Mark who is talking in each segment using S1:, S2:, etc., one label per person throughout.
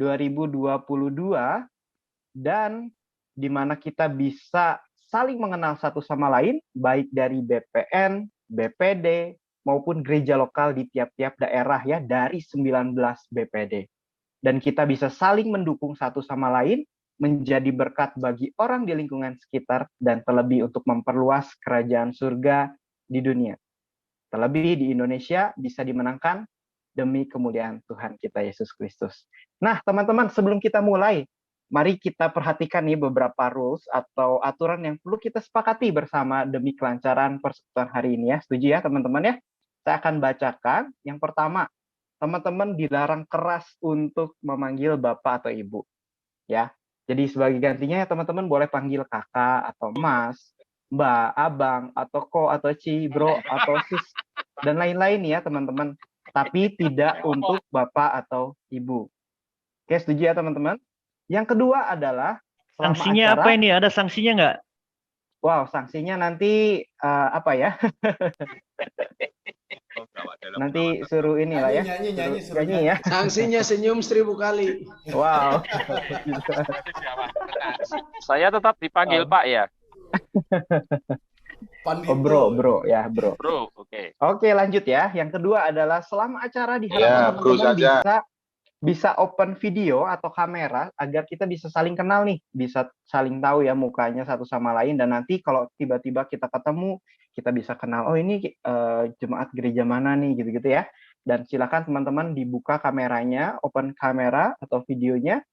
S1: 2022 dan di mana kita bisa saling mengenal satu sama lain baik dari BPN, BPD maupun gereja lokal di tiap-tiap daerah ya dari 19 BPD. Dan kita bisa saling mendukung satu sama lain menjadi berkat bagi orang di lingkungan sekitar dan terlebih untuk memperluas kerajaan surga di dunia. Terlebih di Indonesia bisa dimenangkan demi kemuliaan Tuhan kita Yesus Kristus. Nah, teman-teman, sebelum kita mulai, mari kita perhatikan nih beberapa rules atau aturan yang perlu kita sepakati bersama demi kelancaran persekutuan hari ini ya. Setuju ya, teman-teman ya? Saya akan bacakan. Yang pertama, teman-teman dilarang keras untuk memanggil Bapak atau Ibu. Ya. Jadi sebagai gantinya teman-teman boleh panggil kakak atau mas, mbak, abang, atau ko, atau ci, bro, atau sis, dan lain-lain ya teman-teman. Tapi tidak untuk bapak atau ibu. Oke, setuju ya teman-teman? Yang kedua adalah
S2: sanksinya
S1: acara,
S2: apa ini? Ada sanksinya nggak?
S1: Wow, sanksinya nanti apa ya? Nanti suruh inilah ya. Nyanyi ya.
S3: Sanksinya senyum 1000 kali.
S1: Wow.
S4: Saya tetap dipanggil Pak ya.
S1: Oh, bro ya, bro.
S4: Oke.
S1: Oke, lanjut ya. Yang kedua adalah selama acara diharapkan teman-teman bisa open video atau kamera agar kita bisa saling kenal nih, bisa saling tahu ya mukanya satu sama lain, dan nanti kalau tiba-tiba kita ketemu, kita bisa kenal, oh ini jemaat gereja mana nih, gitu-gitu ya. Dan silakan teman-teman dibuka kameranya, open kamera atau videonya.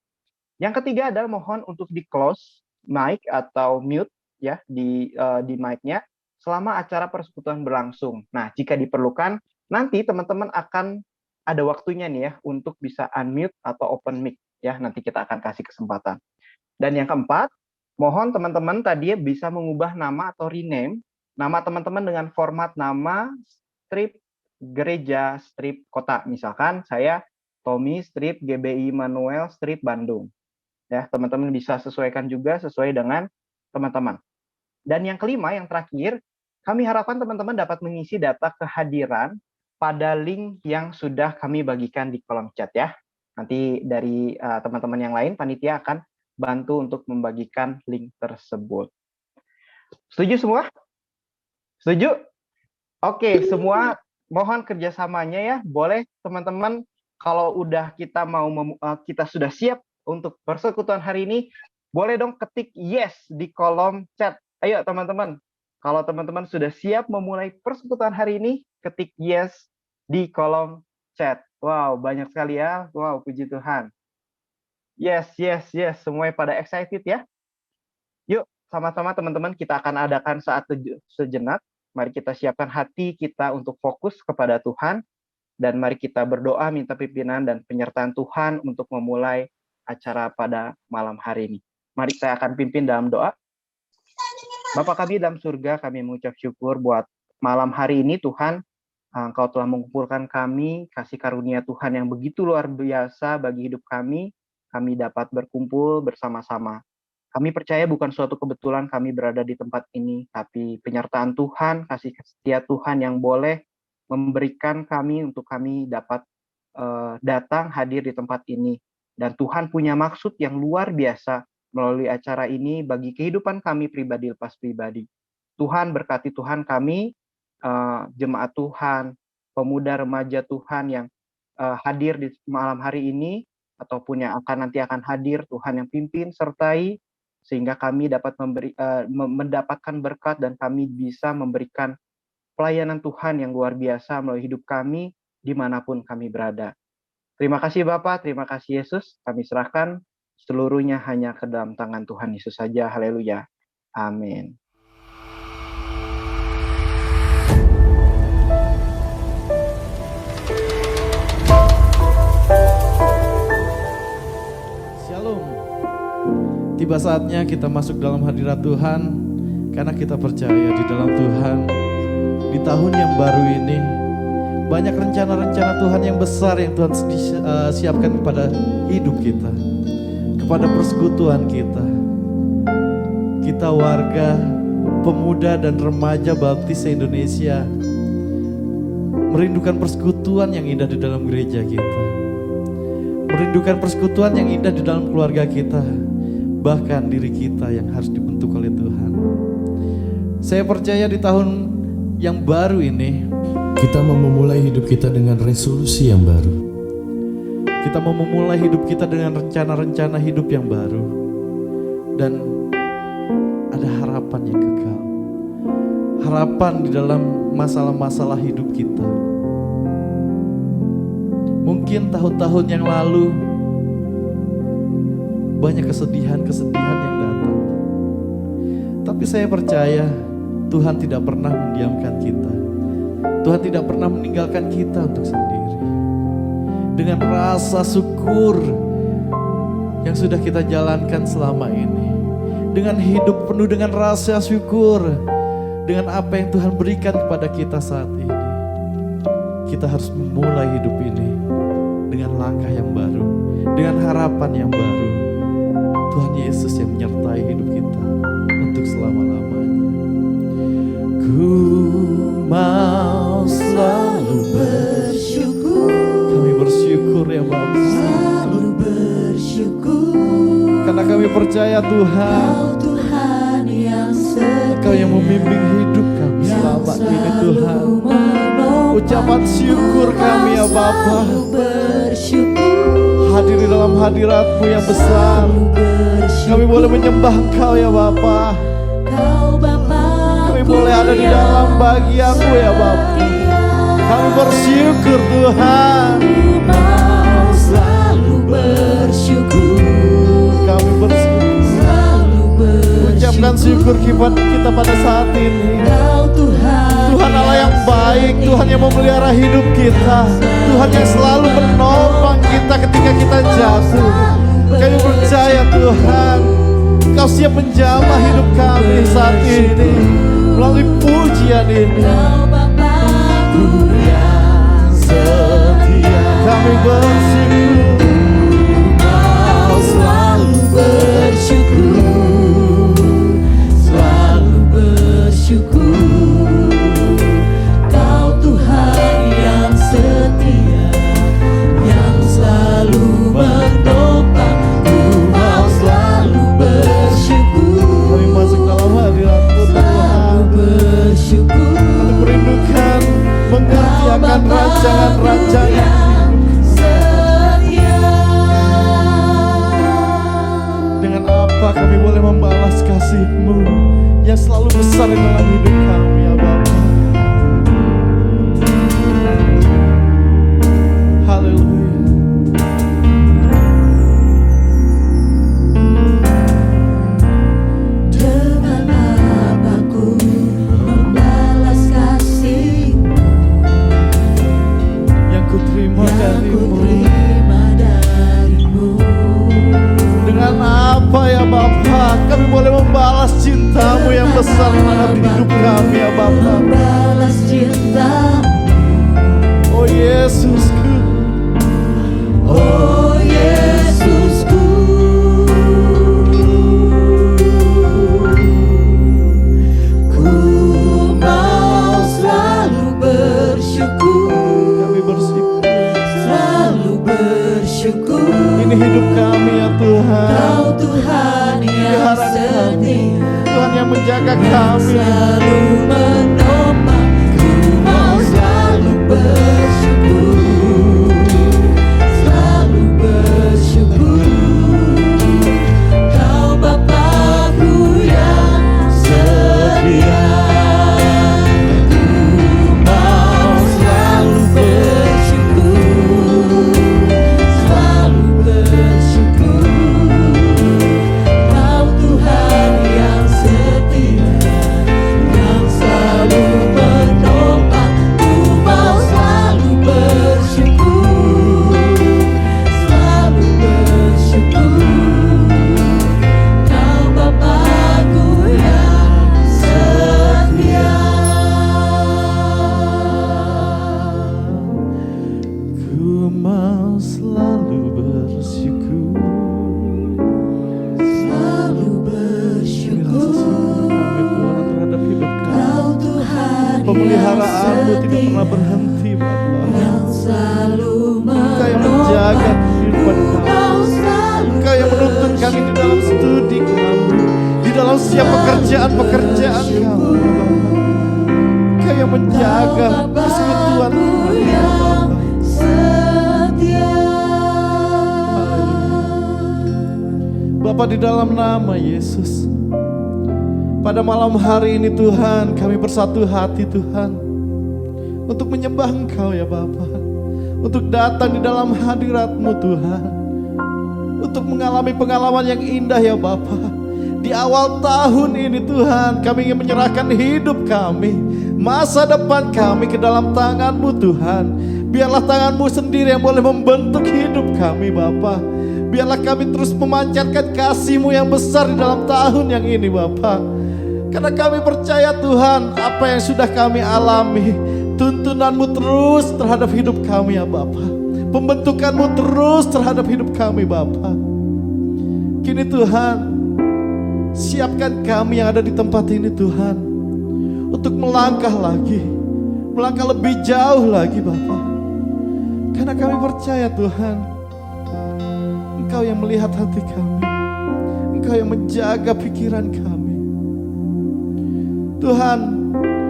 S1: Yang ketiga adalah mohon untuk di close mic atau mute ya di mic-nya selama acara persekutuan berlangsung. Nah, jika diperlukan, nanti teman-teman akan ada waktunya nih ya untuk bisa unmute atau open mic ya, nanti kita akan kasih kesempatan. Dan yang keempat, mohon teman-teman tadi bisa mengubah nama atau rename nama teman-teman dengan format nama strip gereja, strip kota. Misalkan saya Tommy strip GBI Manuel strip Bandung. Ya, teman-teman bisa sesuaikan juga sesuai dengan teman-teman. Dan yang kelima, yang terakhir, kami harapkan teman-teman dapat mengisi data kehadiran pada link yang sudah kami bagikan di kolom chat ya. Nanti dari teman-teman yang lain, panitia akan bantu untuk membagikan link tersebut. Setuju semua? Setuju? Oke, semua mohon kerjasamanya ya. Boleh teman-teman, kalau udah kita sudah siap untuk persekutuan hari ini, boleh dong ketik yes di kolom chat. Ayo teman-teman, kalau teman-teman sudah siap memulai persekutuan hari ini, ketik yes di kolom chat. Wow, banyak sekali ya. Wow, puji Tuhan. Yes. Semuanya pada excited ya. Yuk, sama-sama teman-teman kita akan adakan saat sejenak. Mari kita siapkan hati kita untuk fokus kepada Tuhan. Dan mari kita berdoa minta pimpinan dan penyertaan Tuhan untuk memulai acara pada malam hari ini. Mari saya akan pimpin dalam doa. Bapa kami dalam surga, kami mengucap syukur buat malam hari ini Tuhan. Engkau telah mengumpulkan kami, kasih karunia Tuhan yang begitu luar biasa bagi hidup kami. Kami dapat berkumpul bersama-sama. Kami percaya bukan suatu kebetulan kami berada di tempat ini, tapi penyertaan Tuhan, kasih setia Tuhan yang boleh memberikan kami untuk kami dapat datang hadir di tempat ini. Dan Tuhan punya maksud yang luar biasa melalui acara ini bagi kehidupan kami pribadi lepas pribadi. Tuhan berkati Tuhan kami, jemaat Tuhan, pemuda remaja Tuhan yang hadir di malam hari ini, ataupun yang nanti akan hadir, Tuhan yang pimpin, sertai, sehingga kami dapat mendapatkan berkat dan kami bisa memberikan pelayanan Tuhan yang luar biasa melalui hidup kami, dimanapun kami berada. Terima kasih Bapak, terima kasih Yesus, kami serahkan seluruhnya hanya ke dalam tangan Tuhan Yesus saja. Haleluya. Amin.
S5: Shalom. Tiba saatnya kita masuk dalam hadirat Tuhan, karena kita percaya di dalam Tuhan, di tahun yang baru ini, banyak rencana-rencana Tuhan yang besar yang Tuhan siapkan kepada hidup kita, kepada persekutuan kita. Kita warga, pemuda dan remaja baptis se-Indonesia merindukan persekutuan yang indah di dalam gereja kita. merindukan persekutuan yang indah di dalam keluarga kita, bahkan diri kita yang harus dibentuk oleh Tuhan. Saya percaya di tahun yang baru ini,
S6: kita mau memulai hidup kita dengan resolusi yang baru.
S5: kita mau memulai hidup kita dengan rencana-rencana hidup yang baru. Dan ada harapan yang kekal. Harapan di dalam masalah-masalah hidup kita. Mungkin tahun-tahun yang lalu banyak kesedihan-kesedihan yang datang. Tapi saya percaya Tuhan tidak pernah mendiamkan kita. Tuhan tidak pernah meninggalkan kita untuk sendiri. Dengan rasa syukur yang sudah kita jalankan selama ini, dengan hidup penuh dengan rasa syukur, dengan apa yang Tuhan berikan kepada kita saat ini, kita harus memulai hidup ini dengan langkah yang baru, dengan harapan yang baru. Tuhan Yesus yang menyertai hidup kita untuk selama-lamanya. Ku mau selalu bersyukur. Kami bersyukur ya Bapa.
S7: Selalu bersyukur.
S5: Karena kami percaya Tuhan,
S7: Tuhan yang setia,
S5: Engkau yang membimbing hidup kami selama ini Tuhan. Ucapan syukur kami ya Bapa. Hadir di dalam hadirat-Mu yang besar. Kami boleh menyembah Engkau ya Bapa. Kami boleh ada di dalam bagian-Mu ya Bapa. Kami bersyukur Tuhan.
S7: selalu bersyukur.
S5: Kami bersyukur. Ucapkan syukur kita pada saat ini. Tuhan Allah yang baik, Tuhan yang memelihara hidup kita, Tuhan yang selalu menopang kita ketika kita jatuh. Kami percaya Tuhan, Kau siap menjamah hidup kami saat ini melalui pujian ini. Kami bersyukur.
S7: Kau selalu bersyukur, selalu bersyukur. Kau Tuhan yang setia, yang selalu menopang. Ku mau selalu bersyukur.
S5: Kami masuk dalam hadirat-Mu Tuhan.
S7: Bersyukur.
S5: Kami merindukan mengerti akan rancangan-rancangan. Dengan apa kami boleh membalas kasih-Mu yang selalu besar di dalam hidup kami ya Bapa. Haleluya.
S7: Dengan apa ku membalas kasih-Mu
S5: Yang ku terima
S7: yang ku
S5: dari-Mu.
S7: terima dari-Mu.
S5: Dengan apa ya Bapa kami boleh membalas cinta-Mu yang besar dalam hidup kami ya Bapa.
S7: Membalas cinta-Mu,
S5: Oh Yesusku,
S7: oh Yesusku. Ku mau selalu bersyukur,
S5: kami bersyukur.
S7: selalu bersyukur.
S5: Ini hidup kami ya Tuhan.
S7: Kau Tuhan yang
S5: Pelihara kami.
S7: setia,
S5: Tuhan yang menjaga kami.
S7: selalu menopang. Ku mau selalu bersyukur, selalu bersyukur. Kau Bapa-Ku yang setia. Ku mau selalu bersyukur, selalu bersyukur. Kau Tuhan yang setia, yang selalu menopang. Ku mau selalu bersyukur, selalu bersyukur. Kau Bapa-Ku yang setia.
S5: Ku mau selalu bersyukur.
S7: Selalu bersyukur.
S5: Kami Tuhan terhadap hidup kami.
S7: Kau Tuhan
S5: Pemeliharaan-Mu tidak
S7: yang
S5: pernah berhenti Bapa.
S7: yang selalu
S5: Engkau yang menjaga
S7: menopang.
S5: kehidupan setiap pekerjaan-pekerjaan kami ya Bapa. Engkau yang menjaga persekutuan kami ya Bapa. Bapa, di dalam nama Yesus, pada malam hari ini Tuhan, kami bersatu hati Tuhan untuk menyembah Engkau ya Bapa, untuk datang di dalam hadirat-Mu Tuhan, untuk mengalami pengalaman yang indah ya Bapa. Di awal tahun ini Tuhan, kami ingin menyerahkan hidup kami, masa depan kami ke dalam tangan-Mu Tuhan. Biarlah tangan-Mu sendiri yang boleh membentuk hidup kami Bapa. Biarlah kami terus memancarkan kasih-Mu yang besar di dalam tahun yang ini Bapa. Karena kami percaya Tuhan, apa yang sudah kami alami, tuntunan-Mu terus terhadap hidup kami ya Bapa. Pembentukan-Mu terus terhadap hidup kami Bapa. Kini Tuhan, siapkan kami yang ada di tempat ini Tuhan, untuk melangkah lagi, melangkah lebih jauh lagi Bapa. Karena kami percaya Tuhan, Engkau yang melihat hati kami, Engkau yang menjaga pikiran kami. Tuhan,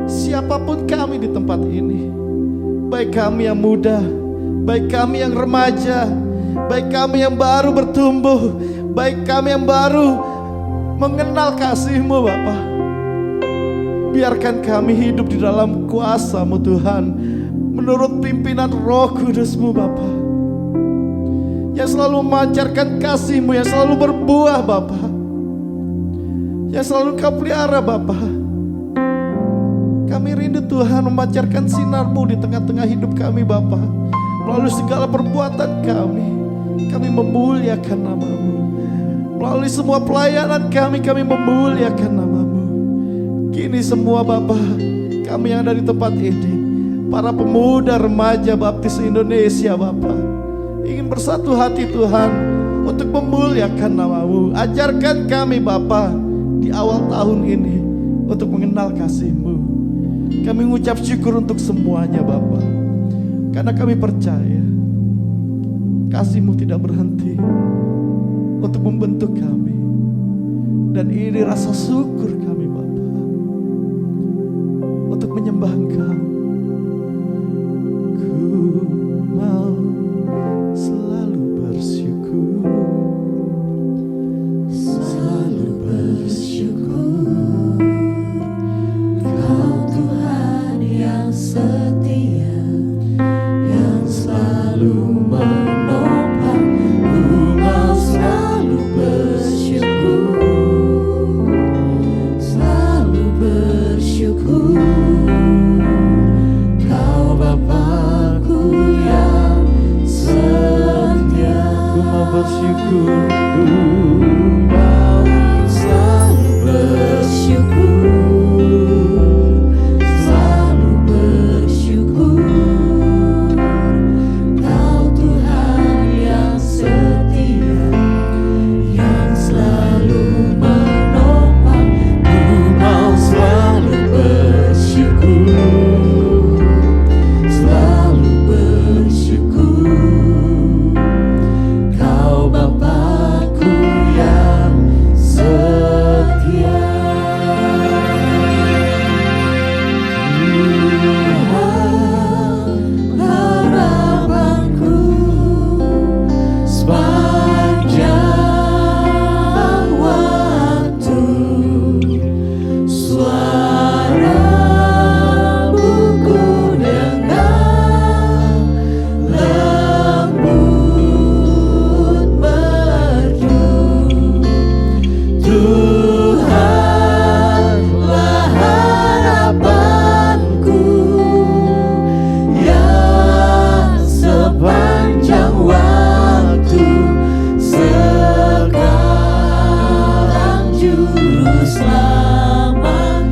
S5: siapapun kami di tempat ini, baik kami yang muda, baik kami yang remaja, baik kami yang baru bertumbuh, baik kami yang baru mengenal kasih-Mu Bapa, biarkan kami hidup di dalam kuasa-Mu Tuhan, menurut pimpinan Roh Kudus-Mu Bapa, yang selalu memancarkan kasih-Mu, yang selalu berbuah Bapa, yang selalu Kau pelihara Bapa. Kami rindu Tuhan memancarkan sinar-Mu di tengah-tengah hidup kami Bapa. Melalui segala perbuatan kami memuliakan nama-Mu. Melalui semua pelayanan kami memuliakan nama-Mu. Kini semua Bapa, kami yang ada di tempat ini, para pemuda remaja baptis Indonesia Bapa, ingin bersatu hati Tuhan untuk memuliakan nama-Mu. Ajarkan kami Bapa di awal tahun ini untuk mengenal kasih-Mu. Kami mengucap syukur untuk semuanya Bapa, karena kami percaya kasih-Mu tidak berhenti untuk membentuk kami. Dan ini rasa syukur kami Bapa, untuk menyembah Engkau. Ku mau selalu bersyukur,
S7: Selalu bersyukur, Kau Tuhan yang setia, yang selalu menopang. Ku mau selalu bersyukur, selalu bersyukur, Kau Bapa-Ku yang setia.
S5: ku mau bersyukur,
S7: Ku mau selalu bersyukur, selalu bersyukur, Kau Tuhan yang setia, yang selalu menopang. Ku mau selalu bersyukur, selalu bersyukur, Kau Bapa-Ku yang setia. Tuhan, harapanku sepanjang waktu, suara-Mu ku dengar lembut merdu. Tuhanlah harapanku yang sepanjang waktu, sekarang juru selamat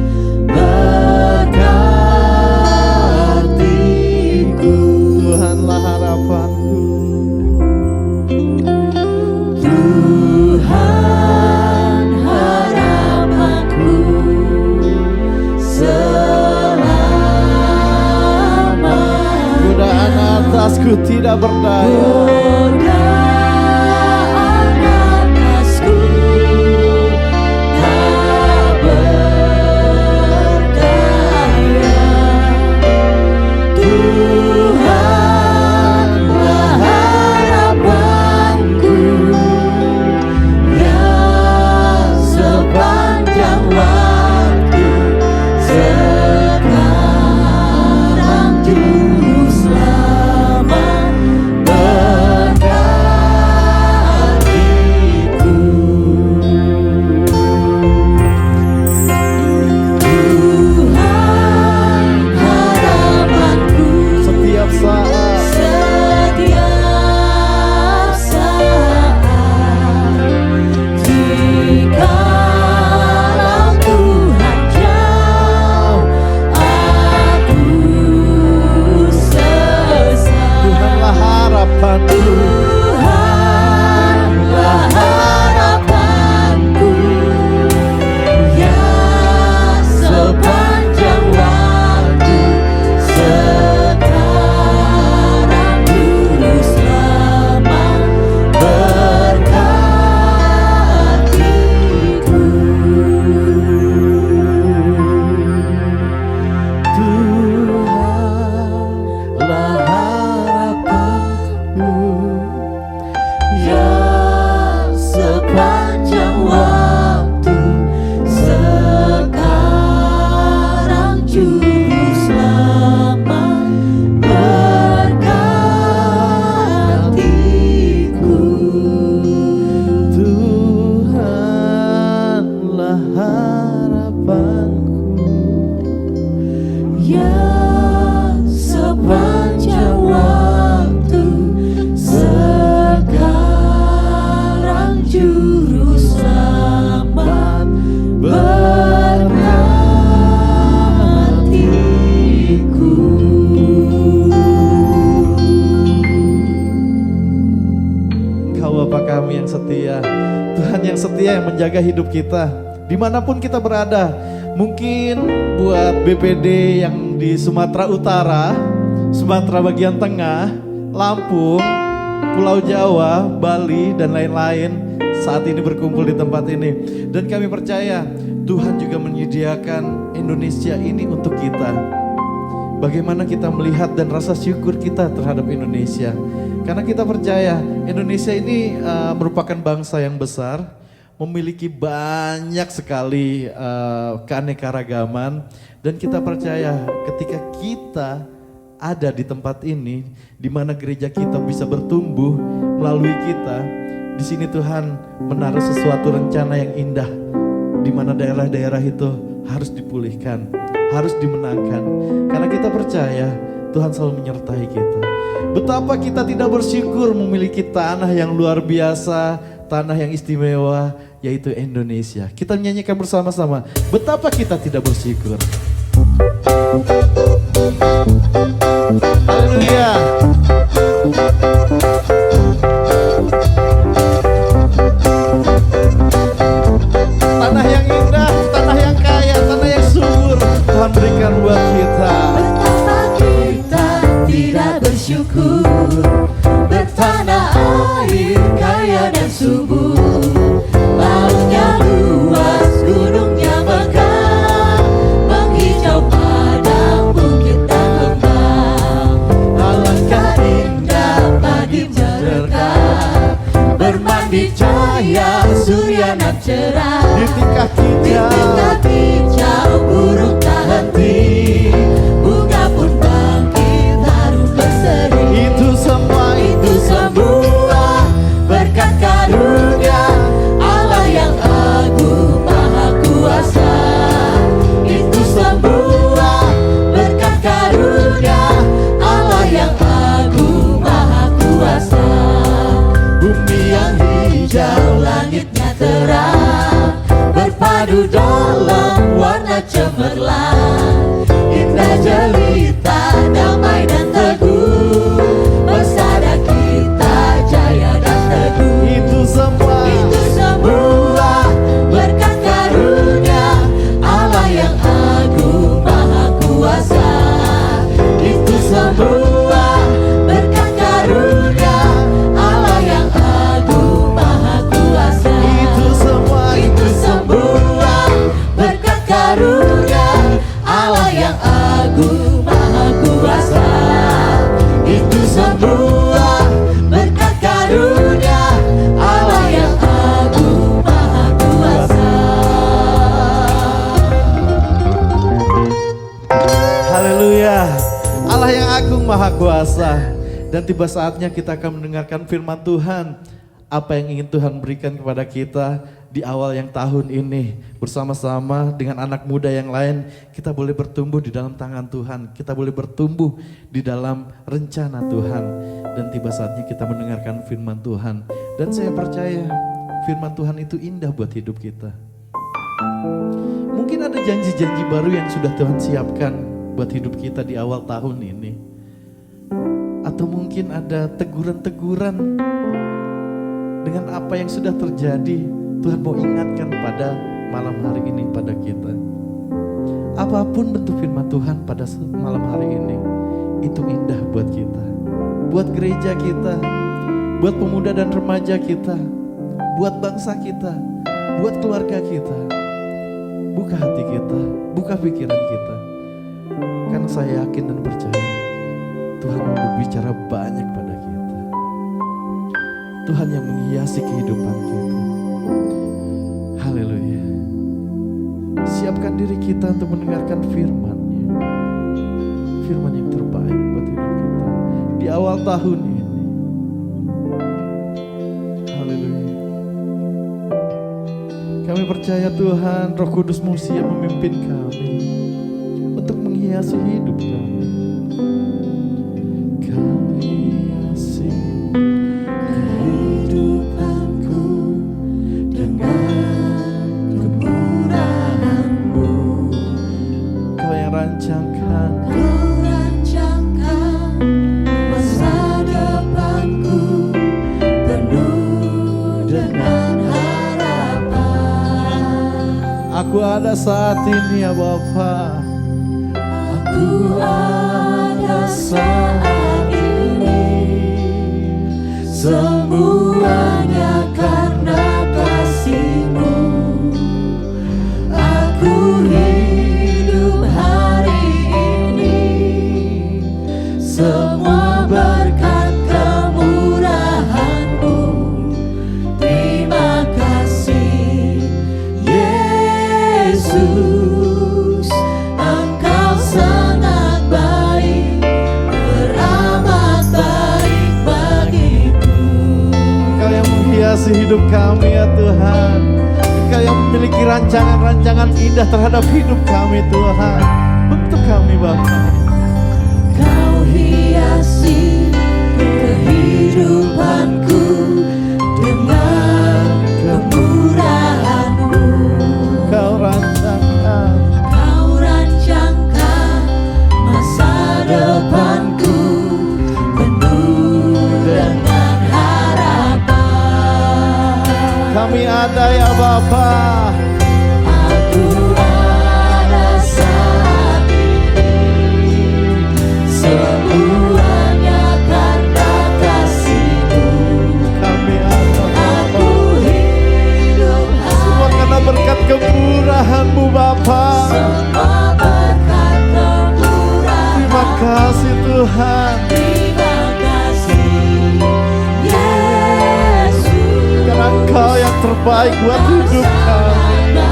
S7: berkatiku.
S5: Tuhanlah harapanku.
S7: Tuhan harapanku selamat.
S5: Godaan atasku tidak berdaya,
S7: Godaan atasku tak Juru Selamat berkatiku.
S5: Tuhanlah harapanku,
S7: Yang sepanjang waktu sekarang Juru Selamat berkatiku.
S5: Engkau Bapa kami yang setia, Tuhan yang setia yang menjaga hidup kita dimanapun kita berada. Mungkin buat BPD yang di Sumatera Utara, Sumatera bagian tengah, Lampung, Pulau Jawa, Bali, dan lain-lain saat ini berkumpul di tempat ini. Dan kami percaya Tuhan juga menyediakan Indonesia ini untuk kita. Bagaimana kita melihat dan rasa syukur kita terhadap Indonesia. Karena kita percaya Indonesia ini merupakan bangsa yang besar, memiliki banyak sekali keanekaragaman, dan kita percaya ketika kita ada di tempat ini, di mana gereja kita bisa bertumbuh melalui kita, di sini Tuhan menaruh sesuatu rencana yang indah, di mana daerah-daerah itu harus dipulihkan, harus dimenangkan, karena kita percaya Tuhan selalu menyertai kita. Betapa kita tidak bersyukur memiliki tanah yang luar biasa, tanah yang istimewa, yaitu Indonesia. Kita menyanyikan bersama-sama, betapa kita tidak bersyukur. Haleluya. Tanah yang indah, tanah yang kaya, tanah yang subur, Tuhan berikan buat kita.
S7: Betapa kita tidak bersyukur, bertanah air kaya dan subur, lautnya luas, gunungnya megah, menghijau padang bukit dan lembah. Alangkah indah pagi merekah, bermandi cahaya surya nan cerah.
S5: Di tingkah
S7: hijau burung tak henti, bunga pun bangkit harum berseri.
S5: Itu semua
S7: Berkat karunia Allah yang agung maha kuasa. Itu semua berkat karunia Allah yang agung maha kuasa. Bumi yang hijau, langitnya terang, berpadu dalam warna cemerlang. Indah jelita, damai dan teguh, bersada kita jaya dan teguh.
S5: itu semua
S7: Berkat karunia Allah yang agung maha kuasa. Itu semua berkat karunia Allah yang agung maha kuasa.
S5: itu semua
S7: Berkat karunia Allah yang agung maha kuasa. Itu semua berkat karunia Allah yang agung maha kuasa.
S5: Haleluya. Allah yang agung maha kuasa. Dan tiba saatnya kita akan mendengarkan firman Tuhan. Apa yang ingin Tuhan berikan kepada kita di awal yang tahun ini. Bersama-sama dengan anak muda yang lain, kita boleh bertumbuh di dalam tangan Tuhan. Kita boleh bertumbuh di dalam rencana Tuhan. Dan tiba saatnya kita mendengarkan firman Tuhan. Dan saya percaya firman Tuhan itu indah buat hidup kita. Mungkin ada janji-janji baru yang sudah Tuhan siapkan buat hidup kita di awal tahun ini. Atau mungkin ada teguran-teguran dengan apa yang sudah terjadi. Tuhan mau ingatkan pada malam hari ini pada kita. Apapun bentuk firman Tuhan pada malam hari ini, itu indah buat kita. Buat gereja kita, buat pemuda dan remaja kita, buat bangsa kita, buat keluarga kita. Buka hati kita, buka pikiran kita. Karena saya yakin dan percaya Tuhan mau berbicara banyak pada kita. Tuhan yang menghiasi kehidupan kita. Haleluya. Siapkan diri kita untuk mendengarkan firman-Nya. firman yang terbaik buat hidup kita di awal tahun ini. Haleluya. Kami percaya Tuhan, Roh Kudus-Mu siap memimpin kami untuk menghiasi hidup kami. Kami hiasi
S7: kehidupanku dengan kemurahan-Mu.
S5: Kau yang rancangkan,
S7: Kau rancangkan masa depanku penuh dengan harapan.
S5: aku ada saat ini ya Bapa.
S7: Aku ada saat ini, semuanya karena kasih-Mu. Aku hidup hari ini, semua berkat kemurahan-Mu. Terima kasih Yesus, Engkau sangat baik, beramat baik bagiku.
S5: Engkau yang menghiasi hidup kami ya Tuhan. Engkau yang memiliki rancangan-rancangan indah terhadap hidup kami Tuhan. Untuk kami Bapa.
S7: Kau hiasi kehidupanku dengan kemurahan-Mu.
S5: Kau rancangkan,
S7: Kau rancangkan masa depanku penuh dengan harapan.
S5: kami ada ya Bapa.
S7: Aku ada saat ini, semuanya karena kasih-Mu.
S5: Kami ada Bapa.
S7: Aku hidup
S5: Semua karena berkat kemurahan-Mu Bapa.
S7: semua berkat kemurahan.
S5: Terima kasih Tuhan.
S7: Terima kasih Yesus,
S5: Karena Engkau yang terbaik buat hidup kami.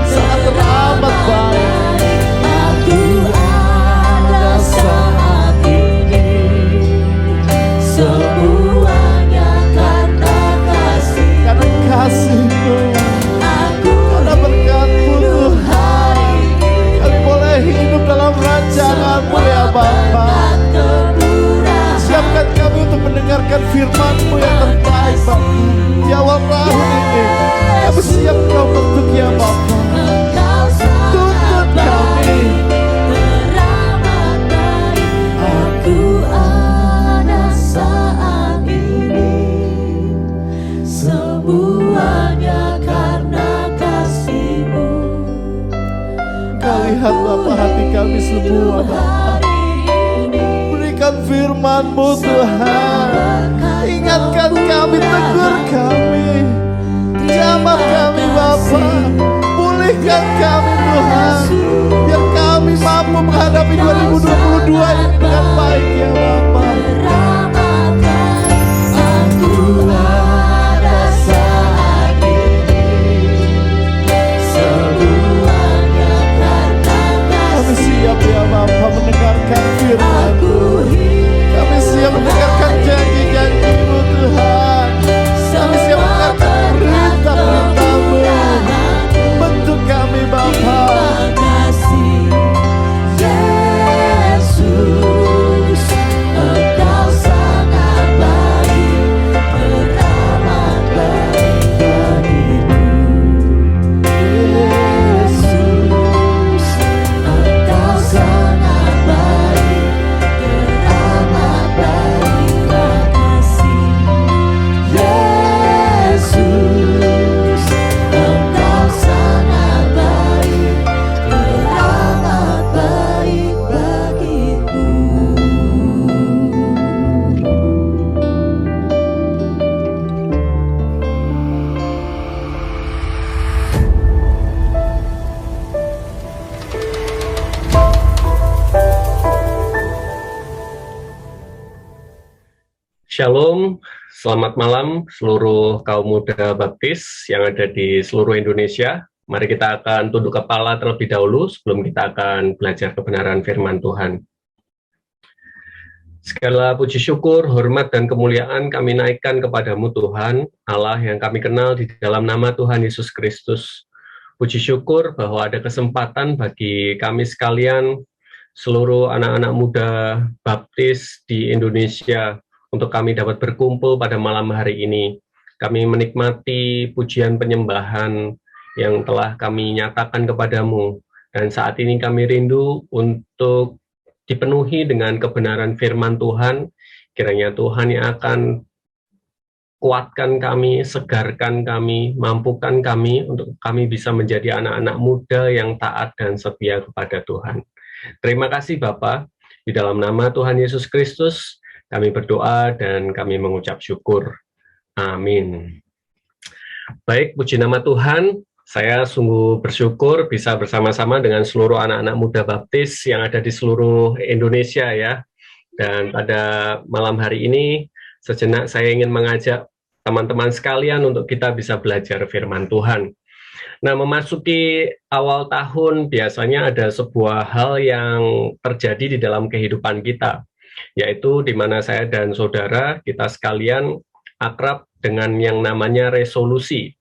S5: Sangat teramat baik.
S7: Aku ada saat ini, semuanya karena kasih.
S5: Karena kasih-Mu,
S7: Aku
S5: karena berkat-Mu
S7: hidup
S5: Tuhan,
S7: hari ini,
S5: kami boleh hidup dalam rancangan-Mu ya Bapa.
S7: berkat kemurahan.
S5: Siapkan kami untuk mendengarkan firman-Mu yang terbaik Bapa. Di awal tahun ini kami siap Kau bentuk ya Bapa.
S7: Engkau sangat
S5: Tuntun kami.
S7: beramat baik. Aku ada saat ini, semuanya karena kasih-Mu.
S5: Kau lihat Bapa hati kami semua Bapa.
S7: Hari ini
S5: Berikan firman-Mu Tuhan. Ingatkan kami, tegur kami. Jamah kami Bapa. Pulihkan kami Tuhan. Biar kami mampu menghadapi 2022 ini dengan baik ya Bapa.
S7: beramat baik. Aku ada saat ini, semuanya karena
S5: Kami
S7: kasih.
S5: siap ya Bapa mendengarkan firman-Mu.
S7: Aku hidup
S5: Kami siap mendengarkan janji-janji-Mu Tuhan. Kami siap mendengarkan perintah-perintah-Mu. Bentuk kami Bapa.
S7: Terima kasih Yesus, Engkau sangat baik, beramat baik bagiku. Yesus, Engkau sangat baik, beramat baik. Terima kasih Yesus, Engkau sangat baik, beramat baik bagiku.
S8: Shalom, selamat malam seluruh kaum muda baptis yang ada di seluruh Indonesia Mari kita akan tunduk kepala terlebih dahulu sebelum kita akan belajar kebenaran firman Tuhan. Segala puji syukur, hormat, dan kemuliaan kami naikkan kepadamu Tuhan, Allah yang kami kenal di dalam nama Tuhan Yesus Kristus. Puji syukur bahwa ada kesempatan bagi kami sekalian, seluruh anak-anak muda baptis di Indonesia, untuk kami dapat berkumpul pada malam hari ini. Kami menikmati pujian penyembahan yang telah kami nyatakan kepadamu. Dan saat ini kami rindu untuk dipenuhi dengan kebenaran firman Tuhan. Kiranya Tuhan yang akan kuatkan kami, segarkan kami, mampukan kami untuk kami bisa menjadi anak-anak muda yang taat dan setia kepada Tuhan. Terima kasih Bapa. Di dalam nama Tuhan Yesus Kristus, kami berdoa dan kami mengucap syukur. Amin. Baik, puji nama Tuhan. Saya sungguh bersyukur bisa bersama-sama dengan seluruh anak-anak muda baptis yang ada di seluruh Indonesia ya. Dan pada malam hari ini, sejenak saya ingin mengajak teman-teman sekalian untuk kita bisa belajar firman Tuhan. Nah, memasuki awal tahun biasanya ada sebuah hal yang terjadi di dalam kehidupan kita, yaitu di mana saya dan saudara kita sekalian akrab dengan yang namanya resolusi.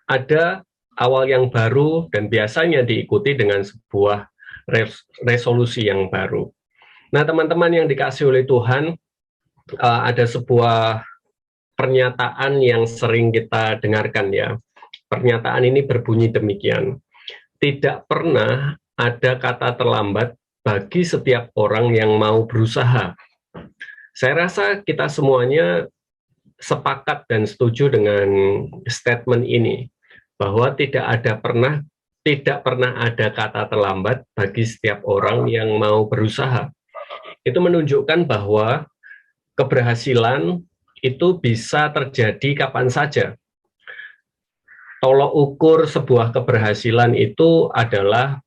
S8: Ada awal yang baru dan biasanya diikuti dengan sebuah resolusi yang baru. Nah, teman-teman yang dikasihi oleh Tuhan, ada sebuah pernyataan yang sering kita dengarkan ya. Pernyataan ini berbunyi demikian. Tidak pernah ada kata terlambat bagi setiap orang yang mau berusaha. Saya rasa kita semuanya sepakat dan setuju dengan statement ini, bahwa tidak pernah ada kata terlambat bagi setiap orang yang mau berusaha. Itu menunjukkan bahwa keberhasilan itu bisa terjadi kapan saja. Tolok ukur sebuah keberhasilan itu adalah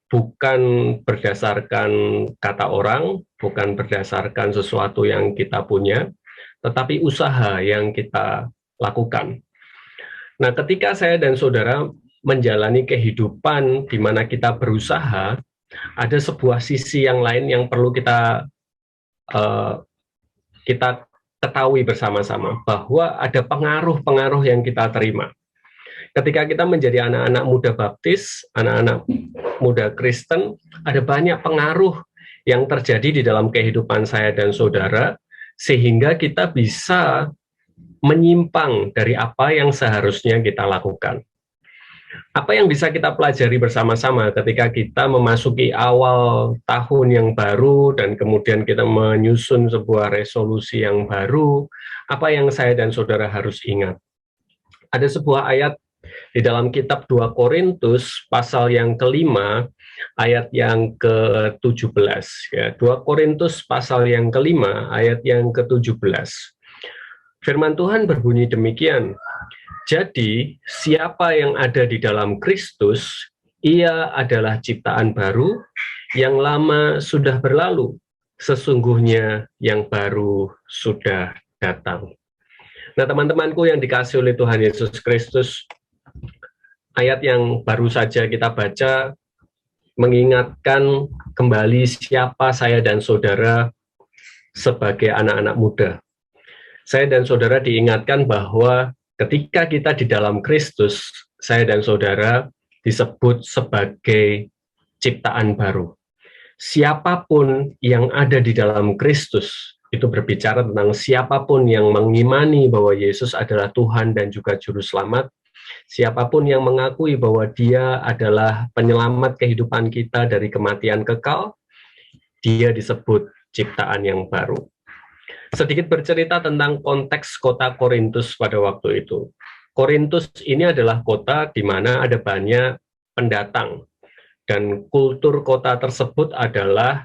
S8: bukan berdasarkan kata orang, bukan berdasarkan sesuatu yang kita punya, tetapi usaha yang kita lakukan. Nah, ketika saya dan saudara menjalani kehidupan di mana kita berusaha, ada sebuah sisi yang lain yang perlu kita ketahui bersama-sama, bahwa ada pengaruh-pengaruh yang kita terima. Ketika kita menjadi anak-anak muda baptis, anak-anak muda Kristen, ada banyak pengaruh yang terjadi di dalam kehidupan saya dan saudara, sehingga kita bisa menyimpang dari apa yang seharusnya kita lakukan. Apa yang bisa kita pelajari bersama-sama ketika kita memasuki awal tahun yang baru dan kemudian kita menyusun sebuah resolusi yang baru, apa yang saya dan saudara harus ingat? Ada sebuah ayat di dalam kitab 2 Korintus pasal yang kelima, ayat yang ke-17. Ya, 2 Korintus pasal yang kelima, ayat yang ke-17. Firman Tuhan berbunyi demikian, jadi siapa yang ada di dalam Kristus, ia adalah ciptaan baru, yang lama sudah berlalu, sesungguhnya yang baru sudah datang. Nah, teman-temanku yang dikasihi oleh Tuhan Yesus Kristus, ayat yang baru saja kita baca mengingatkan kembali siapa saya dan saudara sebagai anak-anak muda. Saya dan saudara diingatkan bahwa ketika kita di dalam Kristus, saya dan saudara disebut sebagai ciptaan baru. Siapapun yang ada di dalam Kristus, itu berbicara tentang siapapun yang mengimani bahwa Yesus adalah Tuhan dan juga Juru Selamat, siapapun yang mengakui bahwa Dia adalah penyelamat kehidupan kita dari kematian kekal, dia disebut ciptaan yang baru. Sedikit bercerita tentang konteks kota Korintus pada waktu itu. Korintus ini adalah kota di mana ada banyak pendatang, dan kultur kota tersebut adalah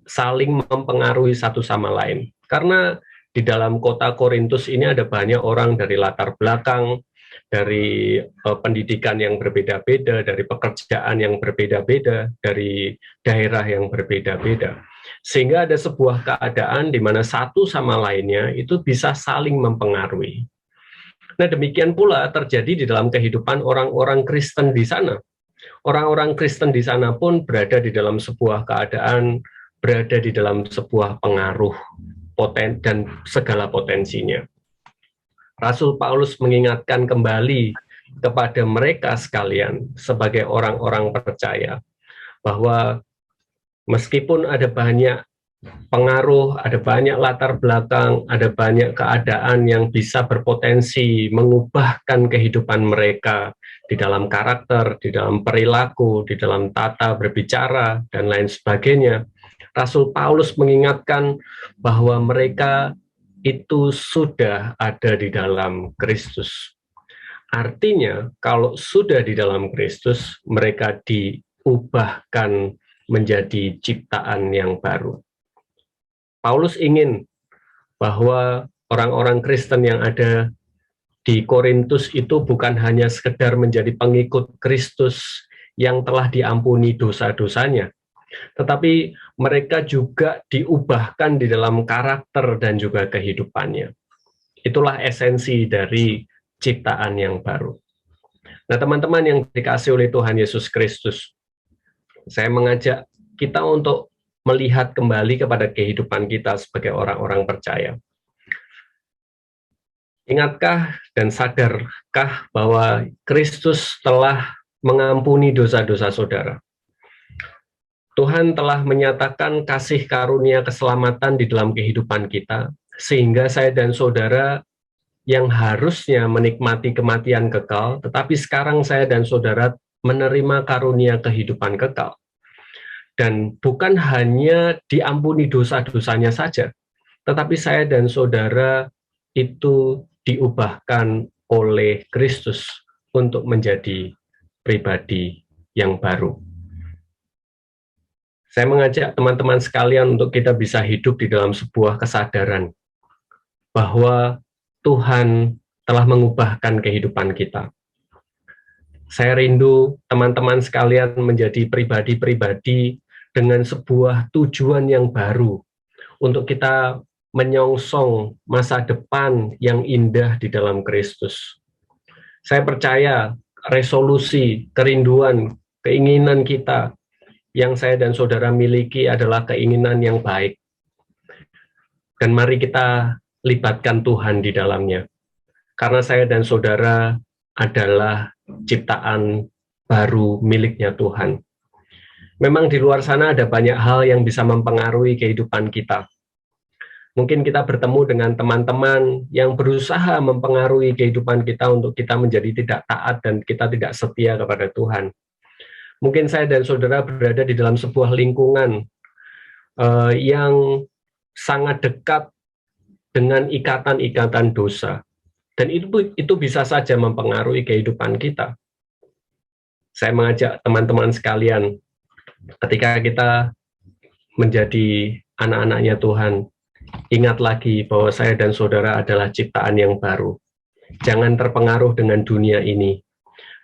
S8: saling mempengaruhi satu sama lain. Karena di dalam kota Korintus ini ada banyak orang dari latar belakang, dari pendidikan yang berbeda-beda, dari pekerjaan yang berbeda-beda, dari daerah yang berbeda-beda. Sehingga ada sebuah keadaan di mana satu sama lainnya itu bisa saling mempengaruhi. Nah, demikian pula terjadi di dalam kehidupan orang-orang Kristen di sana. Orang-orang Kristen di sana pun berada di dalam sebuah keadaan, berada di dalam sebuah pengaruh dan segala potensinya. Rasul Paulus mengingatkan kembali kepada mereka sekalian sebagai orang-orang percaya bahwa meskipun ada banyak pengaruh, ada banyak latar belakang, ada banyak keadaan yang bisa berpotensi mengubahkan kehidupan mereka di dalam karakter, di dalam perilaku, di dalam tata berbicara, dan lain sebagainya. Rasul Paulus mengingatkan bahwa mereka itu sudah ada di dalam Kristus. Artinya, kalau sudah di dalam Kristus, mereka diubahkan menjadi ciptaan yang baru. Paulus ingin bahwa orang-orang Kristen yang ada di Korintus itu bukan hanya sekedar menjadi pengikut Kristus yang telah diampuni dosa-dosanya, tetapi mereka juga diubahkan di dalam karakter dan juga kehidupannya. Itulah esensi dari ciptaan yang baru. Nah, teman-teman yang dikasihi oleh Tuhan Yesus Kristus, saya mengajak kita untuk melihat kembali kepada kehidupan kita sebagai orang-orang percaya. Ingatkah dan sadarkah bahwa Kristus telah mengampuni dosa-dosa saudara? Tuhan telah menyatakan kasih karunia keselamatan di dalam kehidupan kita, sehingga saya dan saudara yang harusnya menikmati kematian kekal, tetapi sekarang saya dan saudara menerima karunia kehidupan kekal. Dan bukan hanya diampuni dosa-dosanya saja, tetapi saya dan saudara itu diubahkan oleh Kristus untuk menjadi pribadi yang baru. Saya mengajak teman-teman sekalian untuk kita bisa hidup di dalam sebuah kesadaran bahwa Tuhan telah mengubahkan kehidupan kita. Saya rindu teman-teman sekalian menjadi pribadi-pribadi dengan sebuah tujuan yang baru untuk kita menyongsong masa depan yang indah di dalam Kristus. Saya percaya resolusi, kerinduan, keinginan kita yang saya dan saudara miliki adalah keinginan yang baik. Dan mari kita libatkan Tuhan di dalamnya. Karena saya dan saudara adalah ciptaan baru miliknya Tuhan. Memang di luar sana ada banyak hal yang bisa mempengaruhi kehidupan kita. Mungkin kita bertemu dengan teman-teman yang berusaha mempengaruhi kehidupan kita untuk kita menjadi tidak taat dan kita tidak setia kepada Tuhan. Mungkin saya dan saudara berada di dalam sebuah lingkungan yang sangat dekat dengan ikatan-ikatan dosa. Dan itu bisa saja mempengaruhi kehidupan kita. Saya mengajak teman-teman sekalian, ketika kita menjadi anak-anaknya Tuhan, ingat lagi bahwa saya dan saudara adalah ciptaan yang baru. Jangan terpengaruh dengan dunia ini.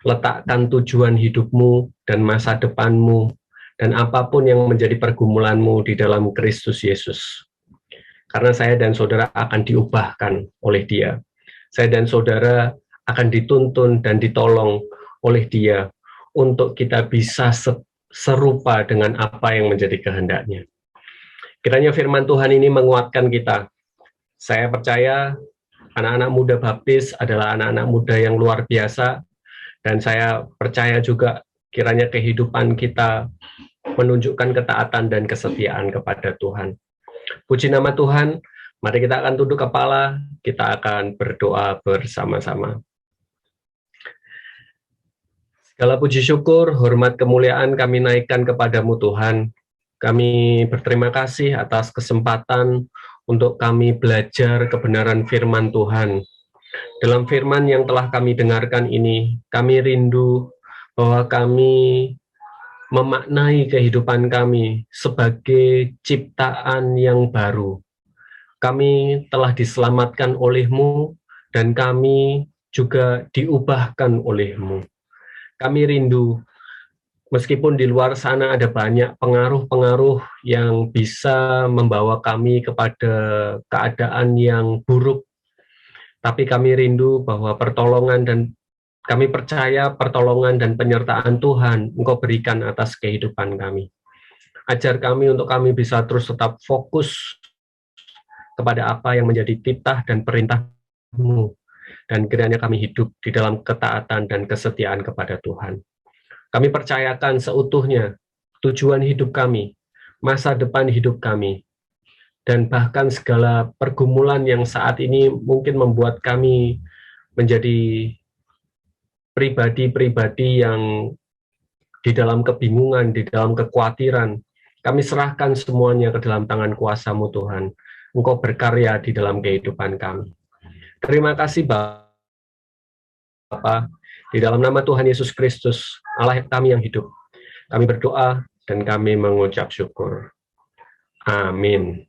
S8: Letakkan tujuan hidupmu dan masa depanmu dan apapun yang menjadi pergumulanmu di dalam Kristus Yesus. Karena saya dan saudara akan diubahkan oleh Dia. Saya dan saudara akan dituntun dan ditolong oleh Dia untuk kita bisa serupa dengan apa yang menjadi kehendak-Nya. Kiranya firman Tuhan ini menguatkan kita. Saya percaya anak-anak muda baptis adalah anak-anak muda yang luar biasa, dan saya percaya juga kiranya kehidupan kita menunjukkan ketaatan dan kesetiaan kepada Tuhan. Puji nama Tuhan, mari kita akan tunduk kepala, kita akan berdoa bersama-sama. Segala puji syukur, hormat kemuliaan kami naikkan kepadamu Tuhan. Kami berterima kasih atas kesempatan untuk kami belajar kebenaran firman Tuhan. Dalam firman yang telah kami dengarkan ini, kami rindu bahwa kami memaknai kehidupan kami sebagai ciptaan yang baru. Kami telah diselamatkan oleh-Mu dan kami juga diubahkan oleh-Mu. Kami rindu, meskipun di luar sana ada banyak pengaruh-pengaruh yang bisa membawa kami kepada keadaan yang buruk, Tapi kami rindu bahwa pertolongan dan kami percaya pertolongan dan penyertaan Tuhan Engkau berikan atas kehidupan kami. Ajar kami untuk kami bisa terus tetap fokus kepada apa yang menjadi titah dan perintah-Mu. Dan kiranya kami hidup di dalam ketaatan dan kesetiaan kepada Tuhan. Kami percayakan seutuhnya tujuan hidup kami, masa depan hidup kami, dan bahkan segala pergumulan yang saat ini mungkin membuat kami menjadi pribadi-pribadi yang di dalam kebingungan, di dalam kekhawatiran. Kami serahkan semuanya ke dalam tangan kuasa-Mu Tuhan. Engkau berkarya di dalam kehidupan kami. Terima kasih Bapa, di dalam nama Tuhan Yesus Kristus, Allah kami yang hidup. Kami berdoa dan kami mengucap syukur. Amin.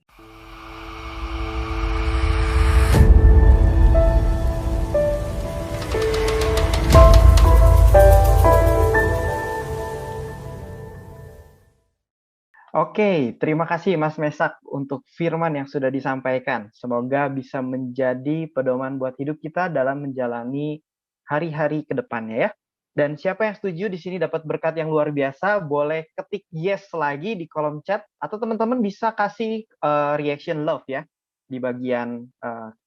S1: Oke, terima kasih Mas Mesak untuk firman yang sudah disampaikan. Semoga bisa menjadi pedoman buat hidup kita dalam menjalani hari-hari ke depannya ya. Dan siapa yang setuju di sini dapat berkat yang luar biasa, boleh ketik yes lagi di kolom chat, atau teman-teman bisa kasih reaction love ya di bagian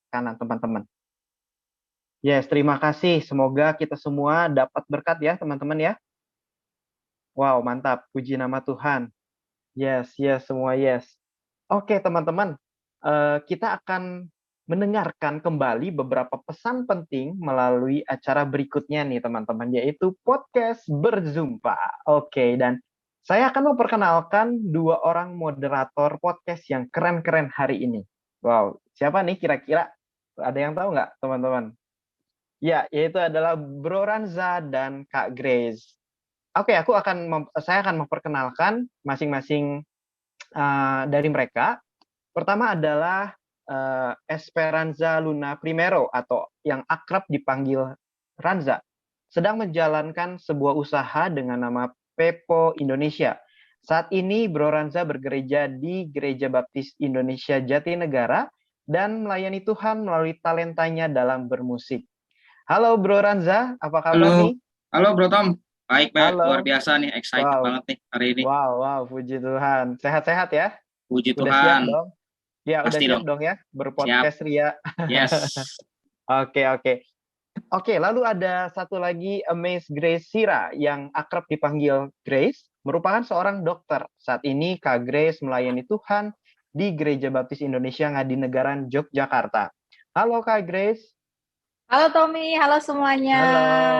S1: kanan teman-teman. Yes, terima kasih. Semoga kita semua dapat berkat ya teman-teman ya. Wow, mantap. Puji nama Tuhan. Yes, semua yes. Oke, teman-teman. Kita akan mendengarkan kembali beberapa pesan penting melalui acara berikutnya nih, teman-teman, yaitu podcast Berzumpa. Oke, dan saya akan memperkenalkan 2 orang moderator podcast yang keren-keren hari ini. Wow, siapa nih kira-kira? Ada yang tahu nggak, teman-teman? Ya, yaitu adalah Bro Ranza dan Kak Grace. Oke, saya akan memperkenalkan masing-masing dari mereka. Pertama adalah Esperanza Luna Primero atau yang akrab dipanggil Ranza, sedang menjalankan sebuah usaha dengan nama Pepo Indonesia. Saat ini Bro Ranza bergereja di Gereja Baptis Indonesia Jatinegara dan melayani Tuhan melalui talentanya dalam bermusik. Halo Bro Ranza, apa kabar nih?
S9: Halo Bro Tom. Baik,
S1: Halo.
S9: luar biasa nih, excited banget nih hari ini.
S1: Wow, puji Tuhan. Sehat-sehat ya?
S9: Puji
S1: Udah
S9: Tuhan.
S1: siap dong? Ya,
S9: Pasti
S1: udah siap dong ya berpodcast Ria.
S9: Yes.
S1: Oke. Oke, lalu ada satu lagi Amaze Grace Sira yang akrab dipanggil Grace, merupakan seorang dokter. Saat ini Kak Grace melayani Tuhan di Gereja Baptis Indonesia Ngadinegara, Yogyakarta. Halo Kak Grace.
S10: Halo Tommy, halo semuanya.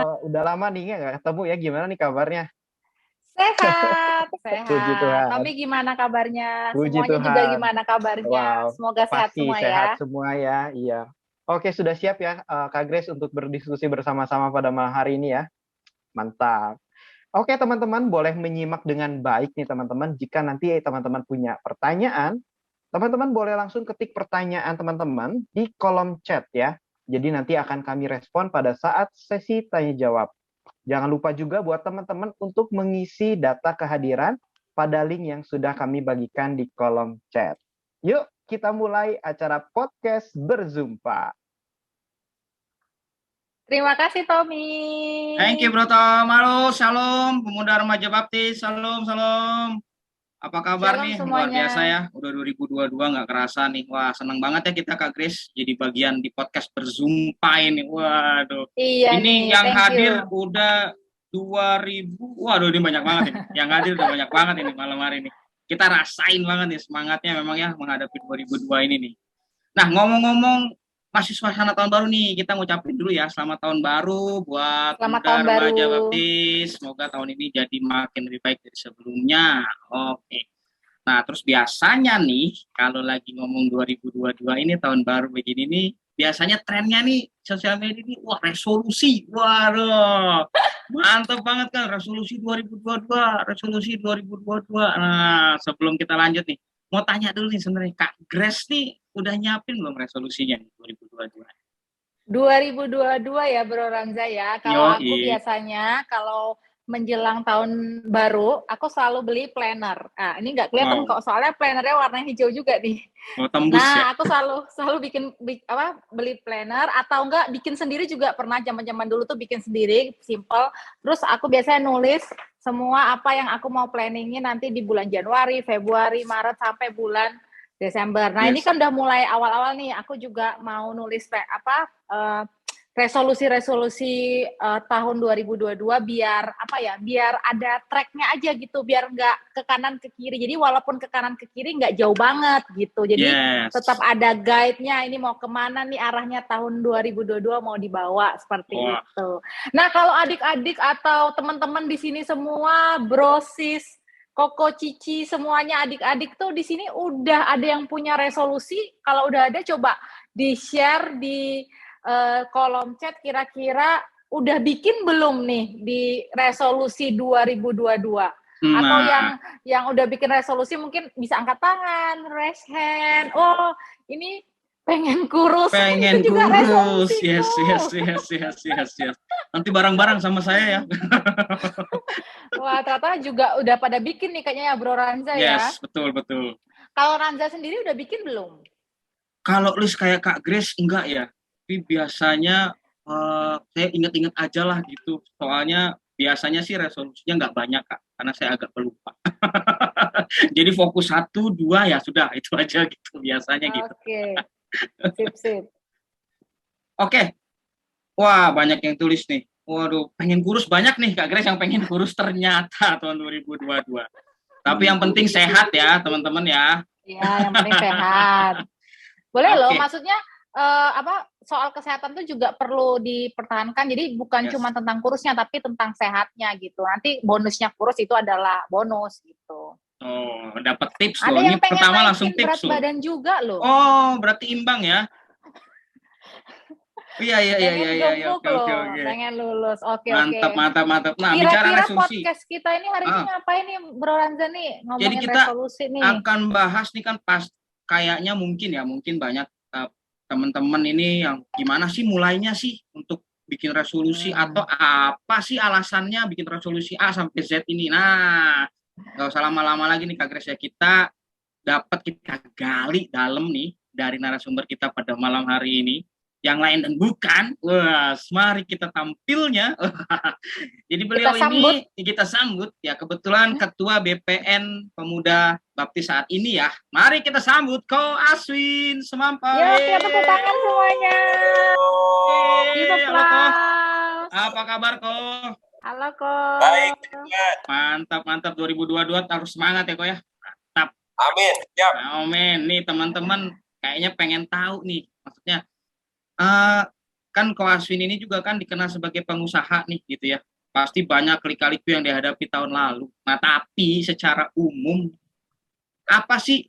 S1: Halo, udah lama nih nggak ketemu ya, gimana nih kabarnya?
S10: Sehat.
S1: Puji Tuhan.
S10: Tommy gimana kabarnya?
S1: Puji
S10: Semuanya
S1: Tuhan.
S10: juga gimana kabarnya?
S1: Wow,
S10: Semoga sehat
S1: pasti
S10: semua
S1: sehat
S10: ya.
S1: semua ya, iya. Oke, sudah siap ya Kak Grace untuk berdiskusi bersama-sama pada malam hari ini ya? Mantap. Oke teman-teman, boleh menyimak dengan baik nih teman-teman. Jika nanti teman-teman punya pertanyaan, teman-teman boleh langsung ketik pertanyaan teman-teman di kolom chat ya. Jadi nanti akan kami respon pada saat sesi tanya jawab. Jangan lupa juga buat teman-teman untuk mengisi data kehadiran pada link yang sudah kami bagikan di kolom chat. Yuk, kita mulai acara podcast Berzumpa.
S10: Terima kasih Tommy.
S9: Thank you Bro Tom. Halo, shalom pemuda remaja baptis. Shalom. Apa kabar
S10: Shalom
S9: nih?
S10: semuanya.
S9: Luar biasa ya. Udah 2022 nggak kerasa nih. Wah, seneng banget ya kita Kak Grace jadi bagian di podcast Berzumpa ini. Waduh.
S10: Iya
S9: Ini
S10: nih,
S9: yang
S10: thank
S9: hadir
S10: you.
S9: udah 2000. Waduh, ini banyak banget ini. Yang hadir udah banyak banget ini malam hari ini. Kita rasain banget nih semangatnya memang ya menghadapi 2022 ini nih. Nah, ngomong-ngomong masih suasana tahun baru nih, kita ngucapin dulu ya selamat tahun baru buat
S10: Selamat
S9: pemuda
S10: tahun baru.
S9: remaja baptis. Semoga tahun ini jadi makin lebih baik dari sebelumnya. Oke. Nah, terus biasanya nih kalau lagi ngomong 2022 ini tahun baru begini nih, biasanya trennya nih sosial media ini wah resolusi. Waduh. Mantap banget kan resolusi 2022, resolusi 2022. Nah, sebelum kita lanjut nih, mau tanya dulu nih sebenarnya Kak Grace nih udah nyiapin belum resolusinya nih 2022?
S10: 2022 ya Bro Ranza ya. Kalau aku
S9: Yoi.
S10: biasanya kalau menjelang tahun baru, aku selalu beli planner. Nah, ini nggak kelihatan kok, soalnya plannernya warna hijau juga nih.
S9: Oh, tembus ya.
S10: Nah, aku selalu beli planner atau enggak bikin sendiri juga pernah zaman-zaman dulu tuh bikin sendiri, simple. Terus aku biasanya nulis semua apa yang aku mau planningin nanti di bulan Januari, Februari, Maret sampai bulan Desember. Nah, ini kan udah mulai awal-awal nih. Aku juga mau nulis resolusi-resolusi tahun 2022 biar biar ada tracknya aja gitu, biar nggak ke kanan ke kiri. Jadi walaupun ke kanan ke kiri nggak jauh banget gitu. Jadi tetap ada guide-nya, ini mau kemana nih arahnya tahun 2022 mau dibawa seperti itu. Nah, kalau adik-adik atau teman-teman di sini semua, Bro, Sis, Koko, Cici, semuanya adik-adik tuh di sini udah ada yang punya resolusi. Kalau udah ada coba di-share di kolom chat, kira-kira udah bikin belum nih di resolusi 2022? Atau yang udah bikin resolusi mungkin bisa angkat tangan, raise hand. Oh, ini pengen kurus.
S9: Pengen
S10: itu juga
S9: kurus.
S10: resolusi.
S9: Yes. Nanti bareng-bareng sama saya ya.
S10: Wah, ternyata juga udah pada bikin nih kayaknya ya Bro Ranza ya.
S9: Yes, betul.
S10: Kalau Ranza sendiri udah bikin belum?
S9: Kalau list kayak Kak Grace enggak ya. Tapi biasanya saya ingat-ingat aja lah gitu. Soalnya biasanya sih resolusinya nggak banyak, Kak. Karena saya agak pelupa. Jadi fokus 1, 2 ya sudah. Itu aja gitu biasanya gitu.
S10: Oke. Sip.
S9: Oke. Wah, banyak yang tulis nih. Waduh, pengen kurus banyak nih Kak Grace yang pengen kurus ternyata tahun 2022. Tapi yang penting sehat ya, teman-teman ya.
S10: Iya, yang penting sehat. Boleh loh, maksudnya soal kesehatan tuh juga perlu dipertahankan. Jadi bukan cuma tentang kurusnya, tapi tentang sehatnya gitu. Nanti bonusnya kurus itu adalah bonus gitu.
S9: Oh, dapat tips
S10: loh.
S9: Ada yang ini pertama langsung tips
S10: berat badan juga loh.
S9: Oh, berarti imbang ya? Iya. Oke.
S10: Pengen lulus. Oke.
S9: Mantap. Nah,
S10: kira-kira
S9: bicara resolusi.
S10: Podcast kita ini hari ini ngapain nih, Bro Ranza nih? Ngomongin
S9: jadi kita
S10: resolusi nih.
S9: akan bahas nih kan kayaknya mungkin banyak teman-teman ini yang gimana sih mulainya sih untuk bikin resolusi atau apa sih alasannya bikin resolusi A sampai Z ini. Nah, nggak usah lama-lama lagi nih Kak Grace ya, kita gali dalam nih dari narasumber kita pada malam hari ini. Yang lain dan bukan, mari kita tampilnya. Jadi beliau kita sambut ya, kebetulan Ketua BPN Pemuda Baptis saat ini ya. Mari kita sambut Ko Aswin Semampai.
S10: Ya, kita tepuk tangan semuanya.
S9: Halo Ko. Apa kabar Ko?
S10: Halo Ko.
S11: Baik.
S9: Mantap 2022 harus semangat ya Ko ya. Mantap.
S11: Amin. Siap.
S9: Amin. Nih teman-teman kayaknya pengen tahu nih, maksudnya kan Ko Aswin ini juga kan dikenal sebagai pengusaha nih gitu ya. Pasti banyak lika-liku yang dihadapi tahun lalu. Nah, tapi secara umum apa sih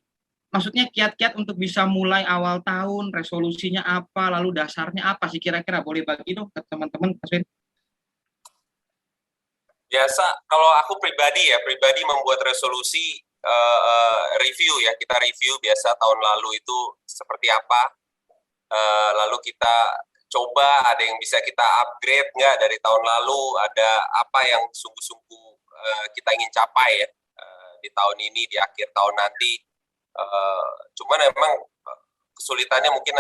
S9: maksudnya kiat-kiat untuk bisa mulai awal tahun, resolusinya apa, lalu dasarnya apa sih kira-kira? Boleh bagi dong ke teman-teman, Aswin?
S11: Biasa kalau aku pribadi membuat resolusi review ya. Kita review biasa tahun lalu itu seperti apa. Lalu kita coba ada yang bisa kita upgrade nggak dari tahun lalu, ada apa yang sungguh-sungguh kita ingin capai ya di tahun ini, di akhir tahun nanti. Cuman memang kesulitannya mungkin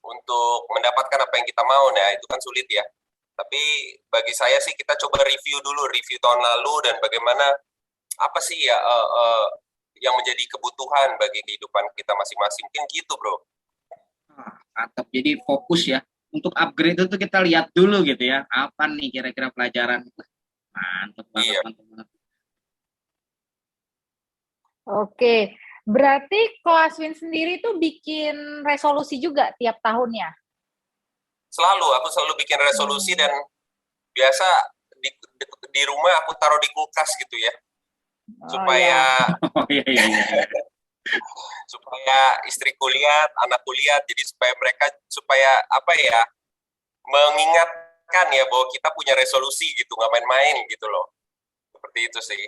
S11: untuk mendapatkan apa yang kita mau, nah itu kan sulit ya. Tapi bagi saya sih kita coba review tahun lalu dan bagaimana apa sih ya yang menjadi kebutuhan bagi kehidupan kita masing-masing, mungkin gitu bro.
S9: Mantap, jadi fokus ya untuk upgrade itu kita lihat dulu gitu ya, apa nih kira-kira pelajaran. Mantap banget. Mantap.
S10: Oke, berarti Ko Aswin sendiri tuh bikin resolusi juga tiap tahunnya?
S11: Aku selalu bikin resolusi dan biasa di rumah aku taruh di kulkas gitu ya, supaya supaya istriku lihat, anakku lihat, jadi supaya mengingatkan ya bahwa kita punya resolusi gitu, nggak main-main gitu loh, seperti itu sih.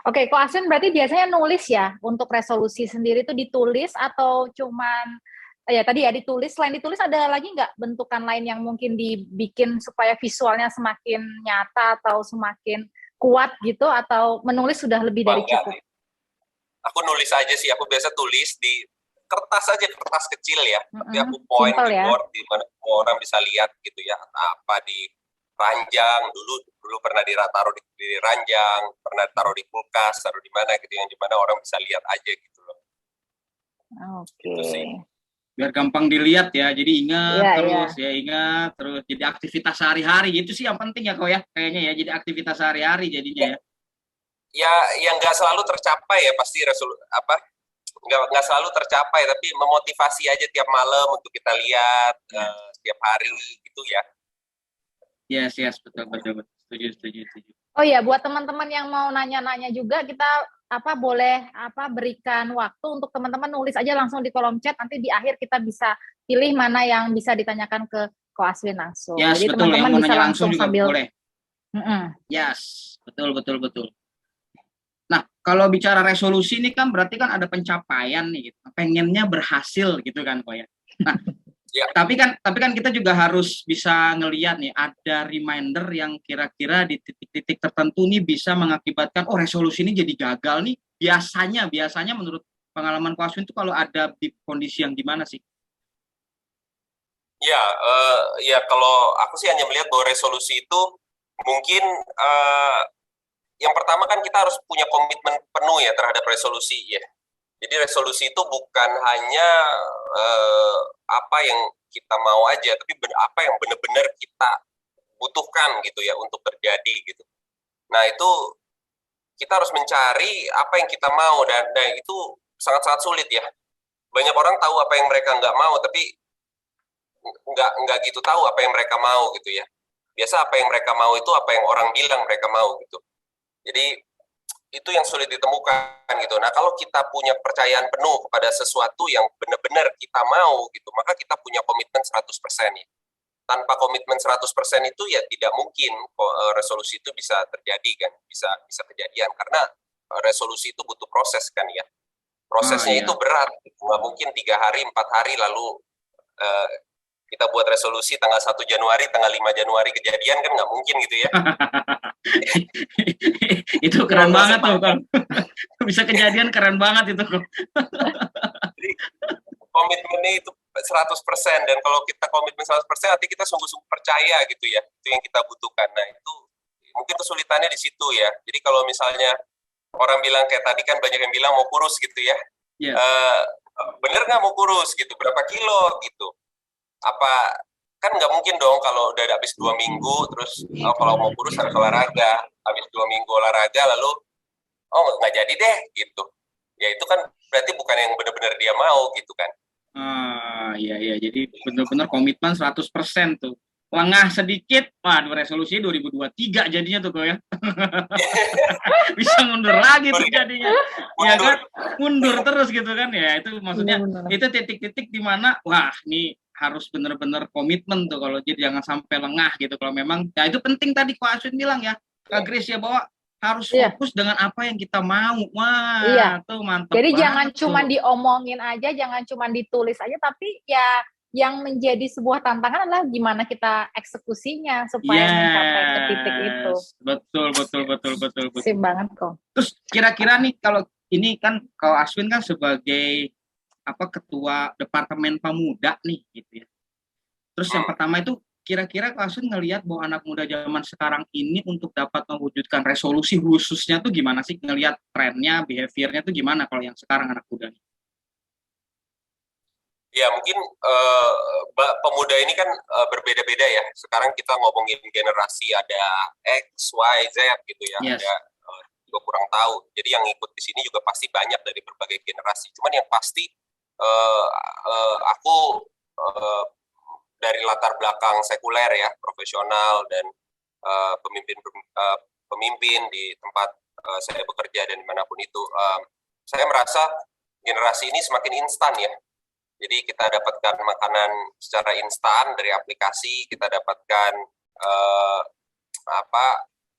S10: Oke, Ko Aswin berarti biasanya nulis ya untuk resolusi sendiri itu ditulis atau cuman ya tadi ya ditulis. Selain ditulis ada lagi nggak bentukan lain yang mungkin dibikin supaya visualnya semakin nyata atau semakin kuat gitu, atau menulis sudah lebih dari cukup?
S11: Aku nulis aja sih, aku biasa tulis di kertas aja, kertas kecil ya. Tapi aku point
S10: Simple
S11: di
S10: ya.
S11: board di mana semua orang bisa lihat gitu ya. Apa di ranjang, dulu pernah taruh di ranjang, pernah taruh di kulkas, taruh di mana gitu, yang di mana orang bisa lihat aja gitu loh.
S10: Oke.
S11: Gitu sih.
S9: Biar gampang dilihat ya, jadi ingat
S10: Iya,
S9: terus ya, ingat terus, jadi aktivitas sehari-hari itu sih yang penting ya kok ya, kayaknya ya, jadi aktivitas sehari-hari jadinya ya.
S11: Ya, yang nggak selalu tercapai ya pasti nggak selalu tercapai, tapi memotivasi aja tiap malam untuk kita lihat setiap hari gitu ya.
S9: Yes, betul. Setuju.
S10: Oh ya, buat teman-teman yang mau nanya-nanya juga, kita boleh berikan waktu untuk teman-teman nulis aja langsung di kolom chat, nanti di akhir kita bisa pilih mana yang bisa ditanyakan ke Ko Aswin langsung.
S9: Yes,
S10: jadi
S9: betul,
S10: teman-teman bisa langsung
S9: juga
S10: sambil
S9: boleh. Yes, betul. Nah, kalau bicara resolusi ini kan berarti kan ada pencapaian nih, gitu. Pengennya berhasil gitu kan kok ya. Nah, tapi kan kita juga harus bisa ngelihat nih, ada reminder yang kira-kira di titik-titik tertentu nih bisa mengakibatkan resolusi ini jadi gagal nih. Biasanya menurut pengalaman Ko Aswin itu kalau ada di kondisi yang gimana sih?
S11: Ya kalau aku sih hanya melihat bahwa resolusi itu mungkin yang pertama kan kita harus punya komitmen penuh ya terhadap resolusi ya. Jadi resolusi itu bukan hanya apa yang kita mau aja, tapi apa yang benar-benar kita butuhkan gitu ya untuk terjadi gitu. Nah itu kita harus mencari apa yang kita mau, dan itu sangat-sangat sulit ya. Banyak orang tahu apa yang mereka nggak mau, tapi nggak gitu tahu apa yang mereka mau gitu ya. Biasa apa yang mereka mau itu apa yang orang bilang mereka mau gitu. Jadi itu yang sulit ditemukan gitu. Nah, kalau kita punya kepercayaan penuh kepada sesuatu yang benar-benar kita mau gitu, maka kita punya komitmen 100% ya. Tanpa komitmen 100% itu ya tidak mungkin resolusi itu bisa terjadi kan, bisa kejadian, karena resolusi itu butuh proses kan ya. Prosesnya itu berat, nggak mungkin 3 hari, 4 hari lalu kita buat resolusi tanggal 1 Januari, tanggal 5 Januari kejadian, kan nggak mungkin gitu ya.
S9: Itu keren banget tuh, Kang. Bisa kejadian keren banget itu, Kang.
S11: Jadi komitmennya itu 100%, dan kalau kita komitmen 100% nanti kita sungguh-sungguh percaya gitu ya, itu yang kita butuhkan. Nah itu mungkin kesulitannya di situ ya. Jadi kalau misalnya orang bilang kayak tadi kan banyak yang bilang mau kurus gitu ya, bener nggak mau kurus gitu, berapa kilo gitu, apa kan nggak mungkin dong kalau udah habis 2 minggu terus kalau mau kurus harus olahraga, habis 2 minggu olahraga lalu nggak jadi deh gitu ya, itu kan berarti bukan yang benar-benar dia mau gitu kan.
S9: Iya, jadi benar-benar komitmen 100% tuh. Lengah sedikit, waduh, resolusi 2023 jadinya tuh kok ya. Bisa mundur lagi tuh jadinya. Ya kan, mundur terus gitu kan ya. Itu maksudnya itu titik-titik di mana wah, ini harus benar-benar komitmen tuh, kalau jadi jangan sampai lengah gitu. Kalau memang ya itu penting tadi Ko Aswin bilang ya, Kak Grace ya, bahwa harus fokus dengan apa yang kita mau. Wah, tuh mantap.
S10: Jadi jangan
S9: tuh.
S10: cuma diomongin aja, jangan cuma ditulis aja, tapi ya yang menjadi sebuah tantangan adalah gimana kita eksekusinya supaya mencapai ke titik itu.
S9: Betul.
S10: Sip banget kok.
S9: Terus kira-kira nih, kalau ini kan Ko Aswin kan sebagai ketua Departemen Pemuda nih gitu ya. Terus yang pertama itu kira-kira Ko Aswin ngelihat bahwa anak muda zaman sekarang ini untuk dapat mewujudkan resolusi khususnya tuh gimana sih, ngelihat trennya, behaviornya tuh gimana kalau yang sekarang anak muda nih?
S11: Ya mungkin pemuda ini kan berbeda-beda ya. Sekarang kita ngomongin generasi, ada X, Y, Z gitu ya. Ada juga kurang tahu. Jadi yang ikut di sini juga pasti banyak dari berbagai generasi. Cuman yang pasti aku dari latar belakang sekuler ya, profesional dan pemimpin di tempat saya bekerja dan dimanapun itu, saya merasa generasi ini semakin instan ya. Jadi kita dapatkan makanan secara instan dari aplikasi, kita dapatkan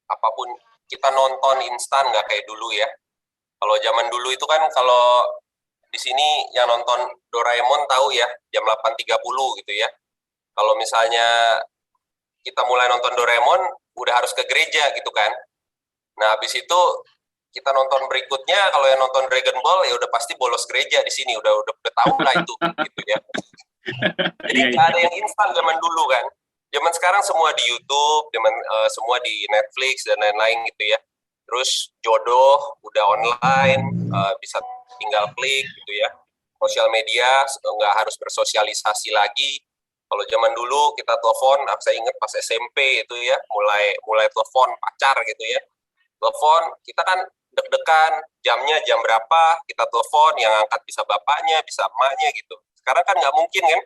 S11: apapun kita nonton instan, nggak kayak dulu ya. Kalau zaman dulu itu kan kalau di sini yang nonton Doraemon tahu ya, jam 8.30 gitu ya. Kalau misalnya kita mulai nonton Doraemon, udah harus ke gereja gitu kan. Nah, habis itu kita nonton berikutnya, kalau yang nonton Dragon Ball ya udah pasti bolos gereja di sini, udah tahu lah itu gitu ya. Jadi nggak ada yang instan zaman dulu kan. Zaman sekarang semua di YouTube, semua di Netflix dan lain-lain gitu ya. Terus jodoh udah online, bisa tinggal klik gitu ya. Sosial media nggak harus bersosialisasi lagi. Kalau zaman dulu kita telepon, saya ingat pas SMP itu ya, mulai telepon pacar gitu ya. Telepon, kita kan deg-degan, jamnya jam berapa, kita telepon, yang angkat bisa bapaknya, bisa emaknya gitu. Sekarang kan nggak mungkin kan.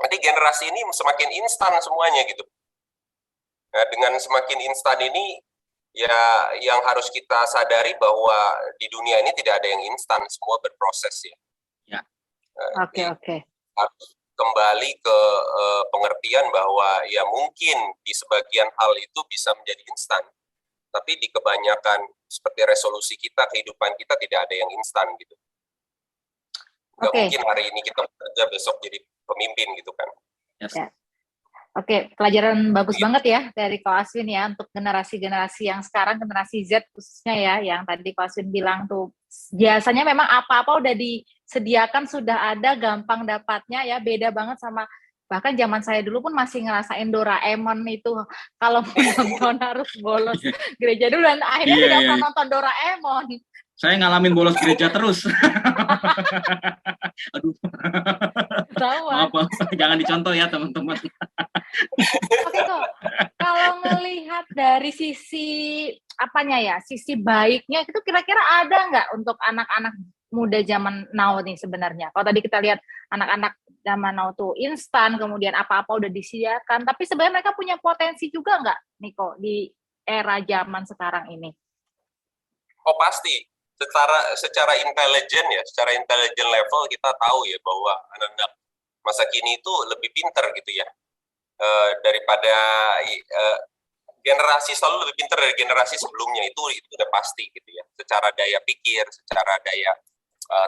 S11: Nanti generasi ini semakin instan semuanya gitu. Nah, dengan semakin instan ini, ya yang harus kita sadari bahwa di dunia ini tidak ada yang instan, semua berproses ya.
S9: Ya.
S10: Oke.
S11: Harus kembali ke pengertian bahwa ya mungkin di sebagian hal itu bisa menjadi instan, tapi di kebanyakan seperti resolusi kita, kehidupan kita tidak ada yang instan gitu. Nggak mungkin hari ini kita bekerja, besok jadi pemimpin gitu kan.
S9: Yes.
S10: Ya. Oke, pelajaran bagus banget ya dari Ko Aswin ya untuk generasi-generasi yang sekarang, generasi Z khususnya ya, yang tadi Ko Aswin bilang tuh biasanya memang apa-apa udah disediakan, sudah ada, gampang dapatnya ya, beda banget sama bahkan zaman saya dulu pun masih ngerasain Doraemon itu kalau mau nonton harus bolos gereja dulu dan akhirnya tidak pernah nonton Doraemon.
S9: Saya ngalamin bolos gereja terus. Aduh. Maaf, jangan dicontoh ya teman-teman.
S10: Oke kok. Kalau melihat dari sisi apanya ya, sisi baiknya itu kira-kira ada nggak untuk anak-anak muda zaman now nih sebenarnya? Kalau tadi kita lihat anak-anak zaman now tuh instan, kemudian apa-apa udah disediakan, tapi sebenarnya mereka punya potensi juga nggak, Niko, di era zaman sekarang ini?
S11: Oh pasti. Secara intelijen ya, secara intelijen level kita tahu ya bahwa anak-anak masa kini itu lebih pintar gitu ya, daripada generasi, selalu lebih pintar dari generasi sebelumnya, itu udah pasti gitu ya, secara daya pikir, secara daya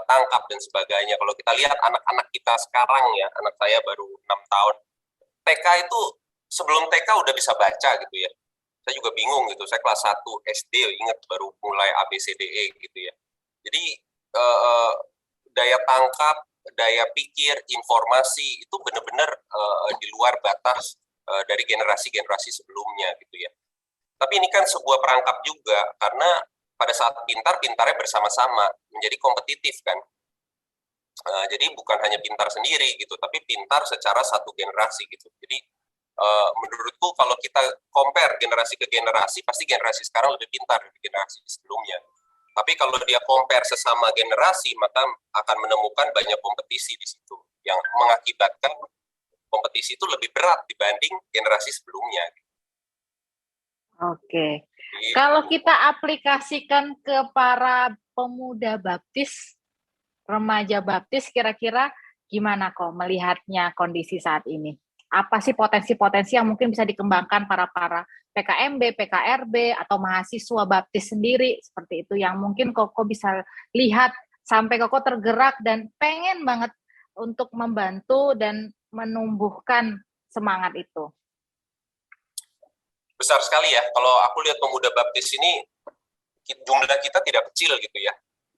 S11: tangkap dan sebagainya. Kalau kita lihat anak-anak kita sekarang ya, anak saya baru 6 tahun, TK itu sebelum TK udah bisa baca gitu ya. Saya juga bingung gitu, saya kelas 1 SD ingat baru mulai ABCDE gitu ya. Jadi daya tangkap, daya pikir, informasi itu benar-benar di luar batas dari generasi-generasi sebelumnya gitu ya. Tapi ini kan sebuah perangkap juga, karena pada saat pintarnya bersama-sama, menjadi kompetitif kan. Jadi bukan hanya pintar sendiri gitu, tapi pintar secara satu generasi gitu. Jadi menurutku kalau kita compare generasi ke generasi, pasti generasi sekarang lebih pintar dari generasi sebelumnya. Tapi kalau dia compare sesama generasi, maka akan menemukan banyak kompetisi di situ yang mengakibatkan kompetisi itu lebih berat dibanding generasi sebelumnya.
S10: Oke. Kalau kita aplikasikan ke para pemuda baptis, remaja baptis, kira-kira gimana kok melihatnya kondisi saat ini? Apa sih potensi-potensi yang mungkin bisa dikembangkan para PKMB, PKRB, atau mahasiswa baptis sendiri, seperti itu, yang mungkin Koko bisa lihat sampai Koko tergerak dan pengen banget untuk membantu dan menumbuhkan semangat itu?
S11: Besar sekali ya, kalau aku lihat pemuda baptis ini, jumlah kita tidak kecil gitu ya.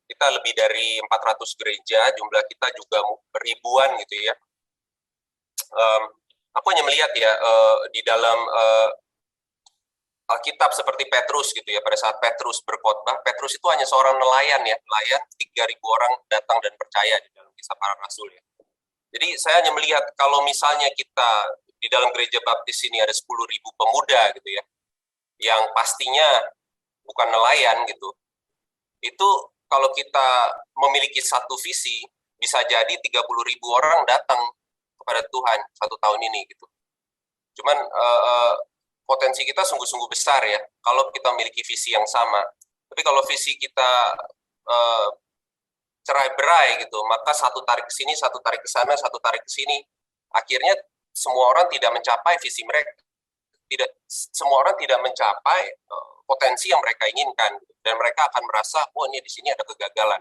S11: Kita lebih dari 400 gereja, jumlah kita juga ribuan gitu ya. Aku hanya melihat ya, di dalam Alkitab seperti Petrus gitu ya, pada saat Petrus berkhotbah, Petrus itu hanya seorang nelayan ya, nelayan 3.000 orang datang dan percaya di dalam Kisah Para Rasul ya. Jadi saya hanya melihat kalau misalnya kita di dalam gereja baptis ini ada 10.000 pemuda gitu ya, yang pastinya bukan nelayan gitu, itu kalau kita memiliki satu visi, bisa jadi 30.000 orang datang kepada Tuhan 1 tahun ini gitu. Cuman potensi kita sungguh-sungguh besar ya kalau kita memiliki visi yang sama. Tapi kalau visi kita cerai-berai gitu, maka satu tarik ke sini, satu tarik ke sana, satu tarik ke sini, akhirnya semua orang tidak mencapai visi mereka. Semua orang tidak mencapai potensi yang mereka inginkan, dan mereka akan merasa, oh ini di sini ada kegagalan.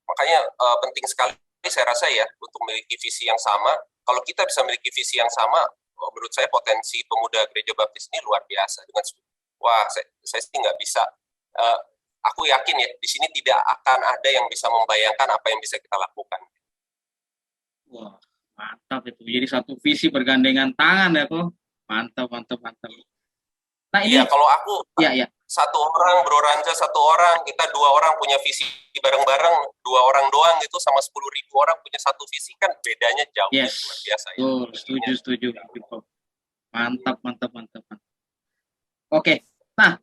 S11: Makanya penting sekali saya rasa ya untuk memiliki visi yang sama. Kalau kita bisa memiliki visi yang sama, menurut saya potensi pemuda Gereja Baptis ini luar biasa. Dengan saya sih nggak bisa. Aku yakin ya di sini tidak akan ada yang bisa membayangkan apa yang bisa kita lakukan.
S9: Wah, mantap itu. Jadi satu visi bergandengan tangan ya kok. Mantap. Nah ini.
S11: Ya kalau aku.
S9: Ya.
S11: Satu orang Bro Ranja, satu orang, kita 2 orang punya visi bareng-bareng, 2 orang doang itu sama 10.000 orang punya satu visi, kan bedanya jauh.
S9: Yes.
S11: Luar biasa ya.
S9: Setuju. Mantap. Oke, nah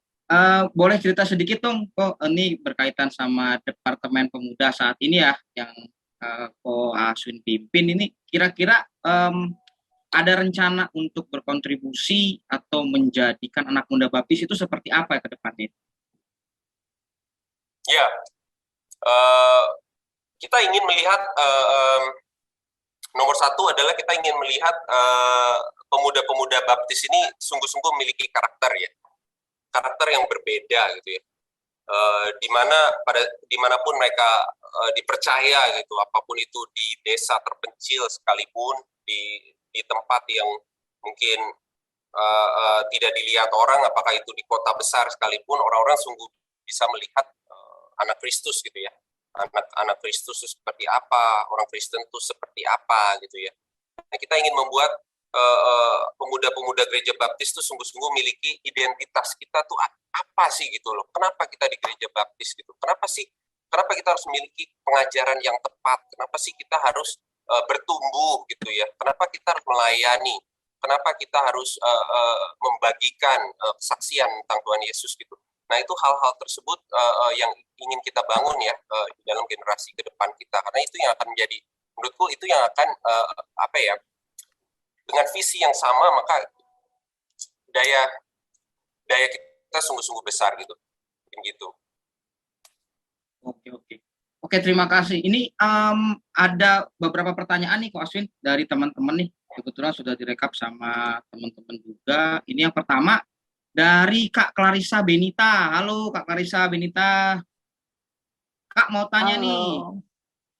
S9: boleh cerita sedikit dong kok ini berkaitan sama Departemen Pemuda saat ini ya, yang Ko Aswin pimpin ini, kira-kira ada rencana untuk berkontribusi atau menjadikan anak muda baptis itu seperti apa ya ke depannya?
S11: Ya, kita ingin melihat nomor satu adalah kita ingin melihat pemuda-pemuda baptis ini sungguh-sungguh memiliki karakter ya, karakter yang berbeda gitu ya, dimanapun mereka dipercaya gitu, apapun itu di desa terpencil sekalipun, di tempat yang mungkin tidak dilihat orang, apakah itu di kota besar sekalipun, orang-orang sungguh bisa melihat anak Kristus gitu ya, anak Kristus itu seperti apa, orang Kristen itu seperti apa gitu ya. Nah, kita ingin membuat pemuda-pemuda Gereja Baptis itu sungguh-sungguh memiliki identitas kita tuh apa sih gitu loh, kenapa kita di Gereja Baptis gitu, kenapa kita harus memiliki pengajaran yang tepat, kenapa sih kita harus bertumbuh gitu ya, kenapa kita harus melayani, kenapa kita harus membagikan kesaksian tentang Tuhan Yesus gitu. Nah itu hal-hal tersebut yang ingin kita bangun ya di dalam generasi ke depan kita, karena itu yang akan menjadi, menurutku itu yang akan dengan visi yang sama, maka daya kita sungguh-sungguh besar gitu.
S9: Oke, terima kasih. Ini ada beberapa pertanyaan nih Ko Aswin dari teman-teman nih. Kebetulan sudah direkap sama teman-teman juga. Ini yang pertama dari Kak Clarissa Benita. Halo Kak Clarissa Benita. Kak mau tanya nih,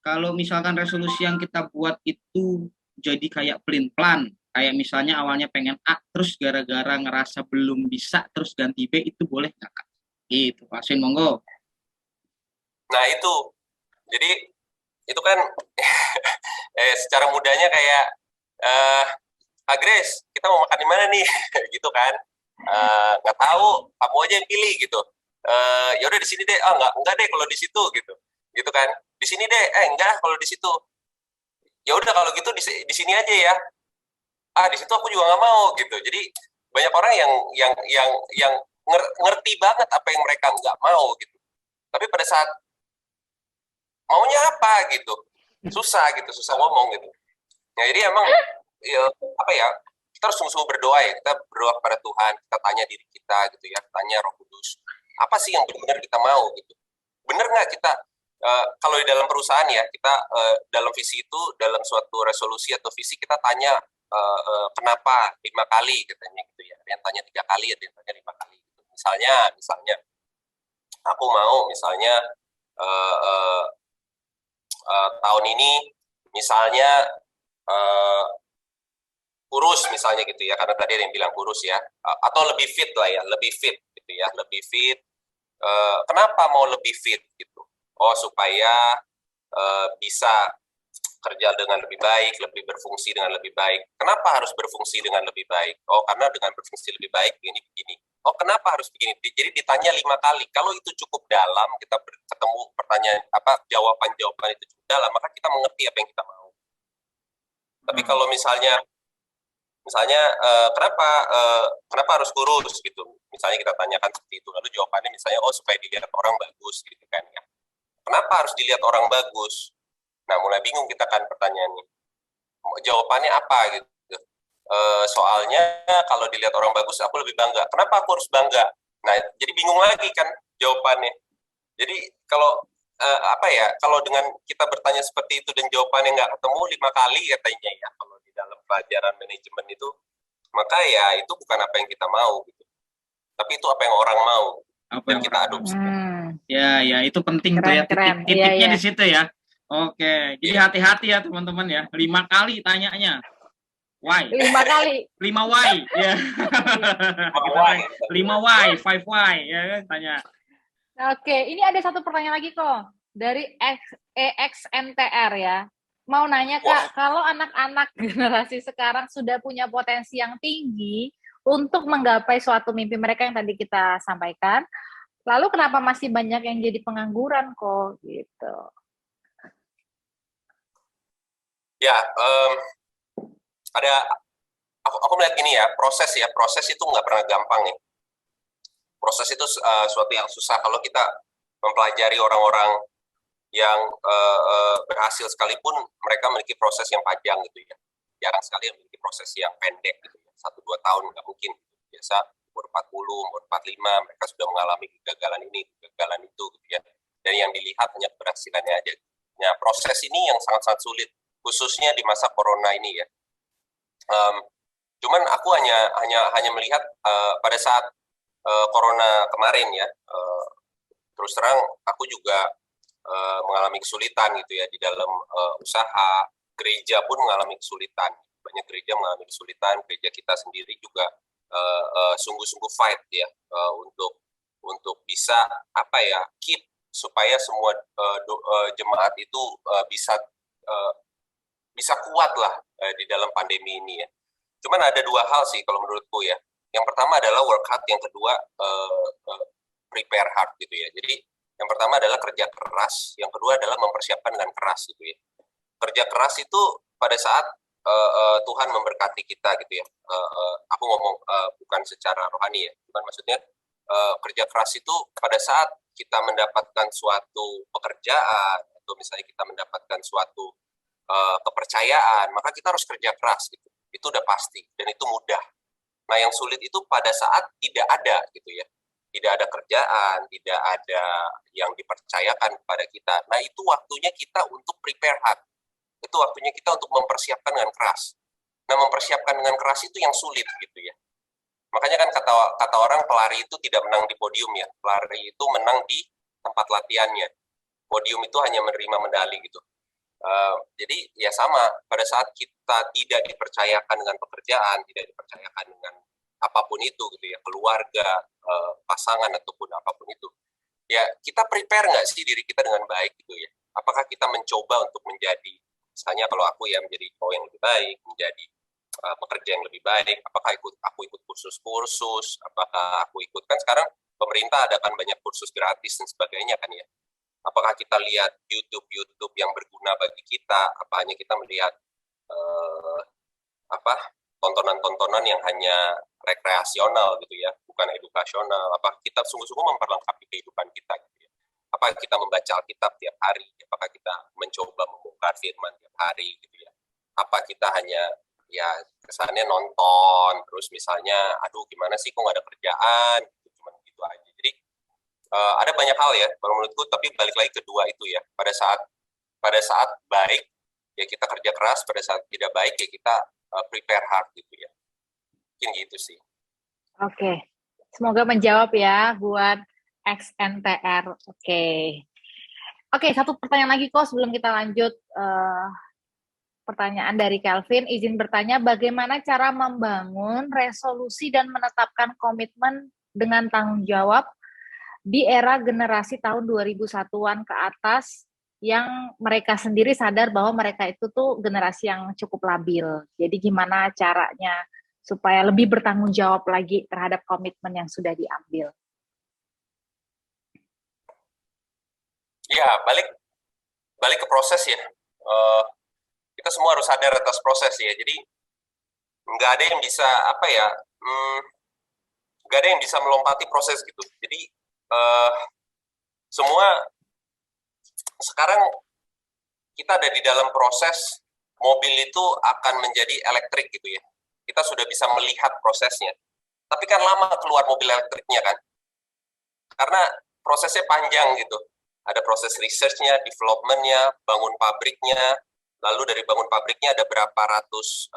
S9: kalau misalkan resolusi yang kita buat itu jadi kayak pelin-pelan, kayak misalnya awalnya pengen A, terus gara-gara ngerasa belum bisa, terus ganti B, itu boleh nggak Kak? Gitu, Pak Aswin, monggo.
S11: Nah itu, jadi itu kan secara mudahnya kayak Pak Grace, kita mau makan di mana nih, gitu kan? Nggak tahu, kamu aja yang pilih gitu. Ya udah di sini deh, enggak deh kalau di situ gitu kan? Di sini deh, enggak kalau di situ. Ya udah kalau gitu di sini aja ya. Di situ aku juga nggak mau gitu. Jadi banyak orang yang ngerti banget apa yang mereka nggak mau gitu. Tapi pada saat maunya apa gitu, susah ngomong gitu. Nah jadi emang kita harus sungguh-sungguh berdoa ya, kita berdoa kepada Tuhan, kita tanya diri kita gitu ya, tanya Roh Kudus, apa sih yang benar-benar kita mau gitu. Benar nggak kita, kalau di dalam perusahaan ya, kita dalam visi itu, dalam suatu resolusi atau visi kita tanya kenapa 5 kali katanya gitu ya, ada yang tanya 3 kali, ada yang tanya 5 kali gitu. Misalnya aku mau misalnya tahun ini misalnya kurus misalnya gitu ya, karena tadi ada yang bilang kurus ya, atau lebih fit lah ya, lebih fit gitu ya, lebih fit. Kenapa mau lebih fit gitu? Oh supaya bisa kerja dengan lebih baik, lebih berfungsi dengan lebih baik. Kenapa harus berfungsi dengan lebih baik? Oh karena dengan berfungsi lebih baik begini. Oh kenapa harus begini? Jadi ditanya 5 kali. Kalau itu cukup dalam, kita ketemu pertanyaan jawaban itu cukup dalam, maka kita mengerti apa yang kita mau. Tapi kalau misalnya kenapa harus kurus gitu? Misalnya kita tanyakan seperti itu, lalu jawabannya misalnya supaya dilihat orang bagus gitu kan ya. Kenapa harus dilihat orang bagus? Nah, mulai bingung kita kan pertanyaannya. Jawabannya apa gitu? Soalnya kalau dilihat orang bagus aku lebih bangga. Kenapa aku harus bangga? Nah, jadi bingung lagi kan jawabannya. Jadi kalau kalau dengan kita bertanya seperti itu dan jawabannya nggak ketemu 5 kali katanya ya, kalau di dalam pelajaran manajemen itu, maka ya itu bukan apa yang kita mau gitu. Tapi itu apa yang orang mau. dan kita adopsi.
S9: Ya, itu penting tuh ya, titik-titiknya di situ ya. Oke, jadi hati-hati ya teman-teman ya. 5 kali tanyanya. Why?
S10: 5 kali.
S9: 5 why. Ya. 5 why, 5 why ya kan tanya.
S10: Oke, ini ada satu pertanyaan lagi kok dari EXNTR ya. Mau nanya Kak, kalau anak-anak generasi sekarang sudah punya potensi yang tinggi untuk menggapai suatu mimpi mereka yang tadi kita sampaikan, lalu kenapa masih banyak yang jadi pengangguran kok gitu?
S11: Ya, aku melihat gini ya, proses itu nggak pernah gampang nih. Proses itu suatu yang susah. Kalau kita mempelajari orang-orang yang berhasil sekalipun, mereka memiliki proses yang panjang gitu ya. Jarang sekali yang memiliki proses yang pendek gitu ya. 1-2 tahun nggak mungkin. Biasa umur 40, umur 45 mereka sudah mengalami kegagalan ini, kegagalan itu gitu ya. Dan yang dilihat hanya keberhasilannya aja. Nah, proses ini yang sangat-sangat sulit, khususnya di masa corona ini ya. Cuman aku hanya melihat pada saat corona kemarin ya, terus terang aku juga mengalami kesulitan gitu ya di dalam usaha. Gereja pun mengalami kesulitan, banyak gereja mengalami kesulitan. Gereja kita sendiri juga sungguh-sungguh fight ya untuk bisa keep supaya semua jemaat itu bisa kuat lah di dalam pandemi ini ya. Cuman ada 2 hal sih kalau menurutku ya. Yang pertama adalah work hard, yang kedua prepare hard gitu ya. Jadi yang pertama adalah kerja keras, yang kedua adalah mempersiapkan dengan keras gitu ya. Kerja keras itu pada saat Tuhan memberkati kita gitu ya. Aku ngomong bukan secara rohani ya, bukan maksudnya kerja keras itu pada saat kita mendapatkan suatu pekerjaan atau misalnya kita mendapatkan suatu kepercayaan, maka kita harus kerja keras gitu. Itu udah pasti dan itu mudah. Nah, yang sulit itu pada saat tidak ada gitu ya. Tidak ada kerjaan, tidak ada yang dipercayakan kepada kita. Nah, itu waktunya kita untuk prepare hard. Itu waktunya kita untuk mempersiapkan dengan keras. Nah, mempersiapkan dengan keras itu yang sulit gitu ya. Makanya kan kata orang pelari itu tidak menang di podium ya. Pelari itu menang di tempat latihannya. Podium itu hanya menerima medali gitu. Jadi ya sama, pada saat kita tidak dipercayakan dengan pekerjaan, tidak dipercayakan dengan apapun itu gitu ya, keluarga, pasangan ataupun apapun itu, ya kita prepare nggak sih diri kita dengan baik gitu ya? Apakah kita mencoba untuk menjadi, misalnya kalau aku ya menjadi cowok yang lebih baik, menjadi pekerja yang lebih baik, apakah aku ikut kursus-kursus, apakah aku ikut, kan sekarang pemerintah adakan banyak kursus gratis dan sebagainya kan ya. Apakah kita lihat YouTube yang berguna bagi kita? Apa hanya kita melihat tontonan-tontonan yang hanya rekreasional gitu ya, bukan edukasional? Apa kita sungguh-sungguh memperlengkapi kehidupan kita gitu ya? Apa kita membaca Alkitab tiap hari? Apakah kita mencoba membongkar firman tiap hari gitu ya? Apa kita hanya ya kesannya nonton terus misalnya, aduh gimana sih kok nggak ada kerjaan? Cuma gitu aja. Jadi ada banyak hal ya kalau menurutku, tapi balik lagi kedua itu ya, pada saat baik ya kita kerja keras, pada saat tidak baik ya kita prepare hard gitu ya, mungkin gitu sih.
S10: Oke, semoga menjawab ya buat XNTR. Oke, satu pertanyaan lagi kok sebelum kita lanjut. Pertanyaan dari Kelvin, izin bertanya, bagaimana cara membangun resolusi dan menetapkan komitmen dengan tanggung jawab di era generasi tahun 2001-an ke atas yang mereka sendiri sadar bahwa mereka itu tuh generasi yang cukup labil. Jadi gimana caranya supaya lebih bertanggung jawab lagi terhadap komitmen yang sudah diambil?
S11: Ya, balik ke proses ya. Kita semua harus sadar atas proses ya. Jadi nggak ada yang bisa nggak ada yang bisa melompati proses gitu. Jadi semua sekarang kita ada di dalam proses, mobil itu akan menjadi elektrik gitu ya. Kita sudah bisa melihat prosesnya. Tapi kan lama keluar mobil elektriknya kan. Karena prosesnya panjang gitu. Ada proses research-nya, development-nya, bangun pabriknya, lalu dari bangun pabriknya ada berapa ratus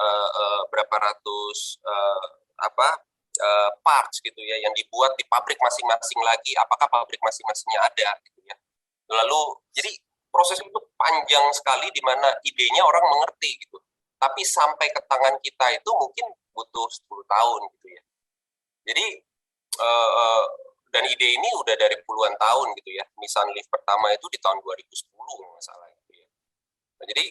S11: parts gitu ya, yang dibuat di pabrik masing-masing lagi, apakah pabrik masing-masingnya ada gitu ya. Lalu jadi proses itu panjang sekali di mana idenya orang mengerti gitu, tapi sampai ke tangan kita itu mungkin butuh 10 tahun gitu ya. Jadi dan ide ini udah dari puluhan tahun gitu ya. Nissan Leaf pertama itu di tahun 2010 nggak salah gitu ya. Nah, jadi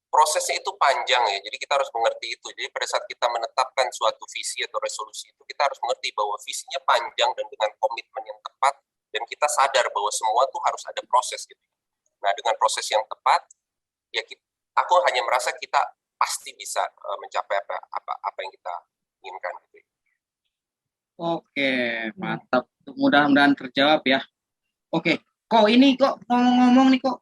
S11: prosesnya itu panjang ya, jadi kita harus mengerti itu. Jadi pada saat kita menetapkan suatu visi atau resolusi itu, kita harus mengerti bahwa visinya panjang dan dengan komitmen yang tepat, dan kita sadar bahwa semua tuh harus ada proses gitu. Nah, dengan proses yang tepat, ya aku hanya merasa kita pasti bisa mencapai apa yang kita inginkan gitu.
S9: Oke, mantap. Mudah-mudahan terjawab ya. Oke, kok ini kok ngomong-ngomong nih kok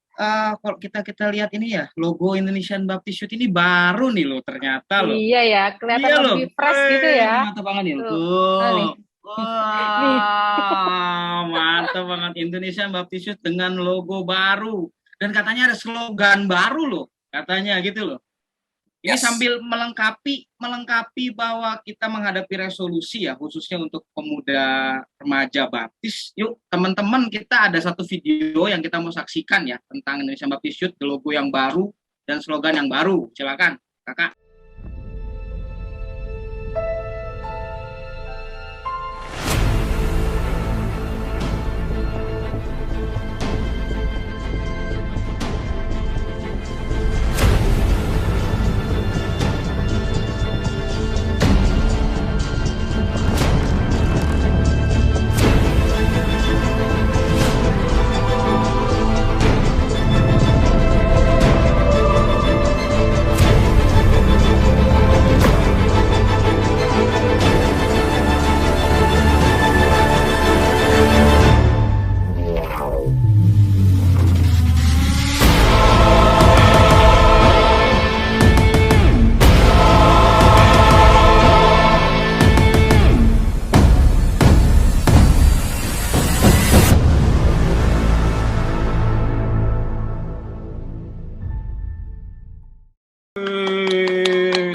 S9: kalau kita lihat ini ya, logo Indonesian Baptist Youth ini baru nih loh ternyata loh.
S10: Iya ya, kelihatan lebih fresh gitu ya.
S9: Mantap banget nih. Tuh. Wah, mantap banget Indonesian Baptist Youth dengan logo baru. Dan katanya ada slogan baru loh, katanya gitu loh. Ini sambil melengkapi bahwa kita menghadapi resolusi ya, khususnya untuk pemuda remaja baptis. Yuk teman-teman, kita ada satu video yang kita mau saksikan ya tentang Indonesian Baptist Youth, logo yang baru dan slogan yang baru. Silakan, Kakak.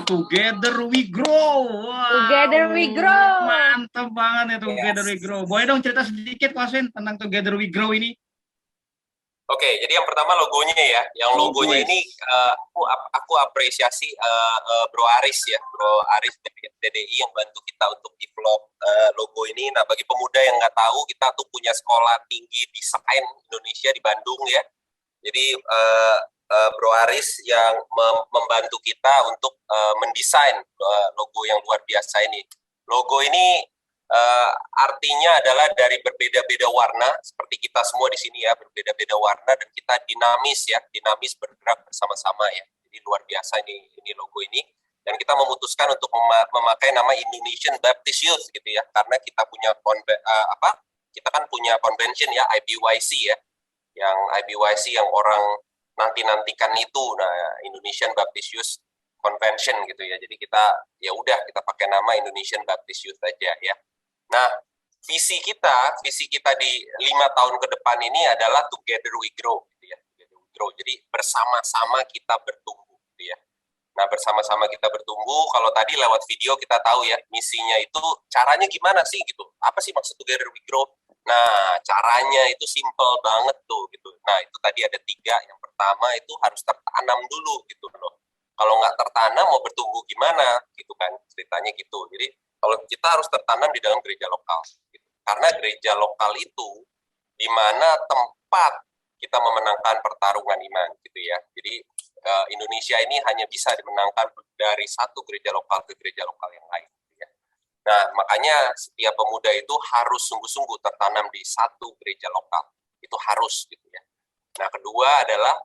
S9: Together we grow. Wow.
S10: Together we grow.
S9: Mantap banget ya Together we grow. Boleh dong cerita sedikit Kosen tentang Together we grow ini?
S11: Oke, jadi yang pertama logonya ya. Yang logonya ini aku apresiasi Bro Aris ya, Bro Aris dari DDI yang bantu kita untuk develop logo ini. Nah, bagi pemuda yang nggak tahu, kita tuh punya sekolah tinggi desain Indonesia di Bandung ya. Jadi Bro Aris yang membantu kita untuk mendesain logo yang luar biasa ini. Logo ini artinya adalah dari berbeda-beda warna, seperti kita semua di sini ya, berbeda-beda warna, dan kita dinamis ya, dinamis bergerak bersama-sama ya. Jadi luar biasa ini logo ini. Dan kita memutuskan untuk memakai nama Indonesian Baptist Youth gitu ya, karena kita punya kita kan punya convention ya, IBYC ya, yang IBYC yang orang nantikan itu, nah Indonesian Baptist Youth Convention gitu ya. Jadi kita ya udah kita pakai nama Indonesian Baptist Youth aja ya. Nah, visi kita di 5 tahun ke depan ini adalah Together we grow gitu ya. Together we grow. Jadi bersama-sama kita bertumbuh gitu ya. Nah, bersama-sama kita bertumbuh. Kalau tadi lewat video kita tahu ya, misinya itu caranya gimana sih gitu. Apa sih maksud Together we grow? Nah, caranya itu simple banget tuh gitu. Nah, itu tadi ada 3. Yang pertama itu harus tertanam dulu gitu loh. Kalau nggak tertanam mau bertumbuh gimana gitu kan, ceritanya gitu. Jadi kalau kita harus tertanam di dalam gereja lokal gitu. Karena gereja lokal itu di mana tempat kita memenangkan pertarungan iman gitu ya. Jadi Indonesia ini hanya bisa dimenangkan dari satu gereja lokal ke gereja lokal yang lain. Nah, makanya setiap pemuda itu harus sungguh-sungguh tertanam di satu gereja lokal. Itu harus gitu ya. Nah, kedua adalah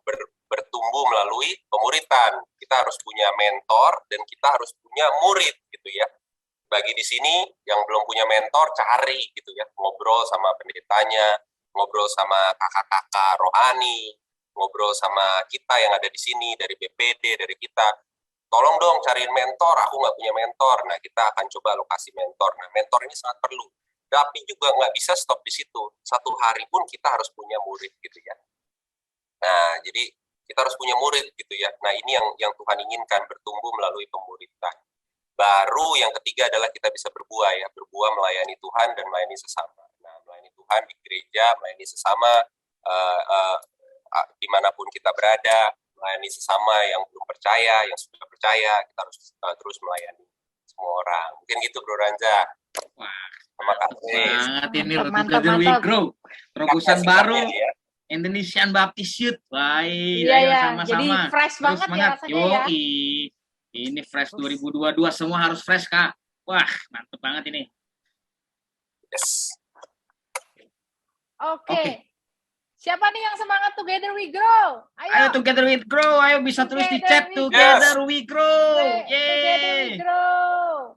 S11: bertumbuh melalui pemuritan. Kita harus punya mentor dan kita harus punya murid gitu ya. Bagi di sini yang belum punya mentor, cari gitu ya. Ngobrol sama pendetanya, ngobrol sama kakak-kakak rohani, ngobrol sama kita yang ada di sini dari BPD, dari kita. Tolong dong cariin mentor, aku nggak punya mentor. Nah, kita akan coba lokasi mentor. Nah, mentor ini sangat perlu. Tapi juga nggak bisa stop di situ. Satu hari pun kita harus punya murid gitu ya. Nah, jadi kita harus punya murid gitu ya. Nah, ini yang Tuhan inginkan, bertumbuh melalui pemuridan. Baru yang ketiga adalah kita bisa berbuah ya, berbuah melayani Tuhan dan melayani sesama. Nah, melayani Tuhan di gereja, melayani sesama dimanapun kita berada, melayani sesama yang belum percaya, yang sudah percaya, kita harus terus melayani semua orang. Mungkin gitu Bro Ranza.
S9: Wah,
S11: terima kasih.
S9: Banget ini
S10: Mantap,
S9: Together We
S10: mantap.
S9: Grow. Terobosan baru
S11: Ya.
S9: Indonesian Baptist Youth. Baik,
S10: Iya
S9: ayo
S10: ya,
S9: sama-sama.
S10: jadi fresh
S9: Terus
S10: banget ya
S9: semangat.
S10: rasanya ya.
S9: Yoi. Ini fresh 2022, semua harus fresh, Kak. Wah, mantep banget ini.
S11: Yes.
S10: Oke. Siapa nih yang semangat Together We Grow?
S9: Ayo Together We Grow, ayo bisa tulis di chat Together We Grow.
S10: Together We
S9: Yeay.
S10: Grow.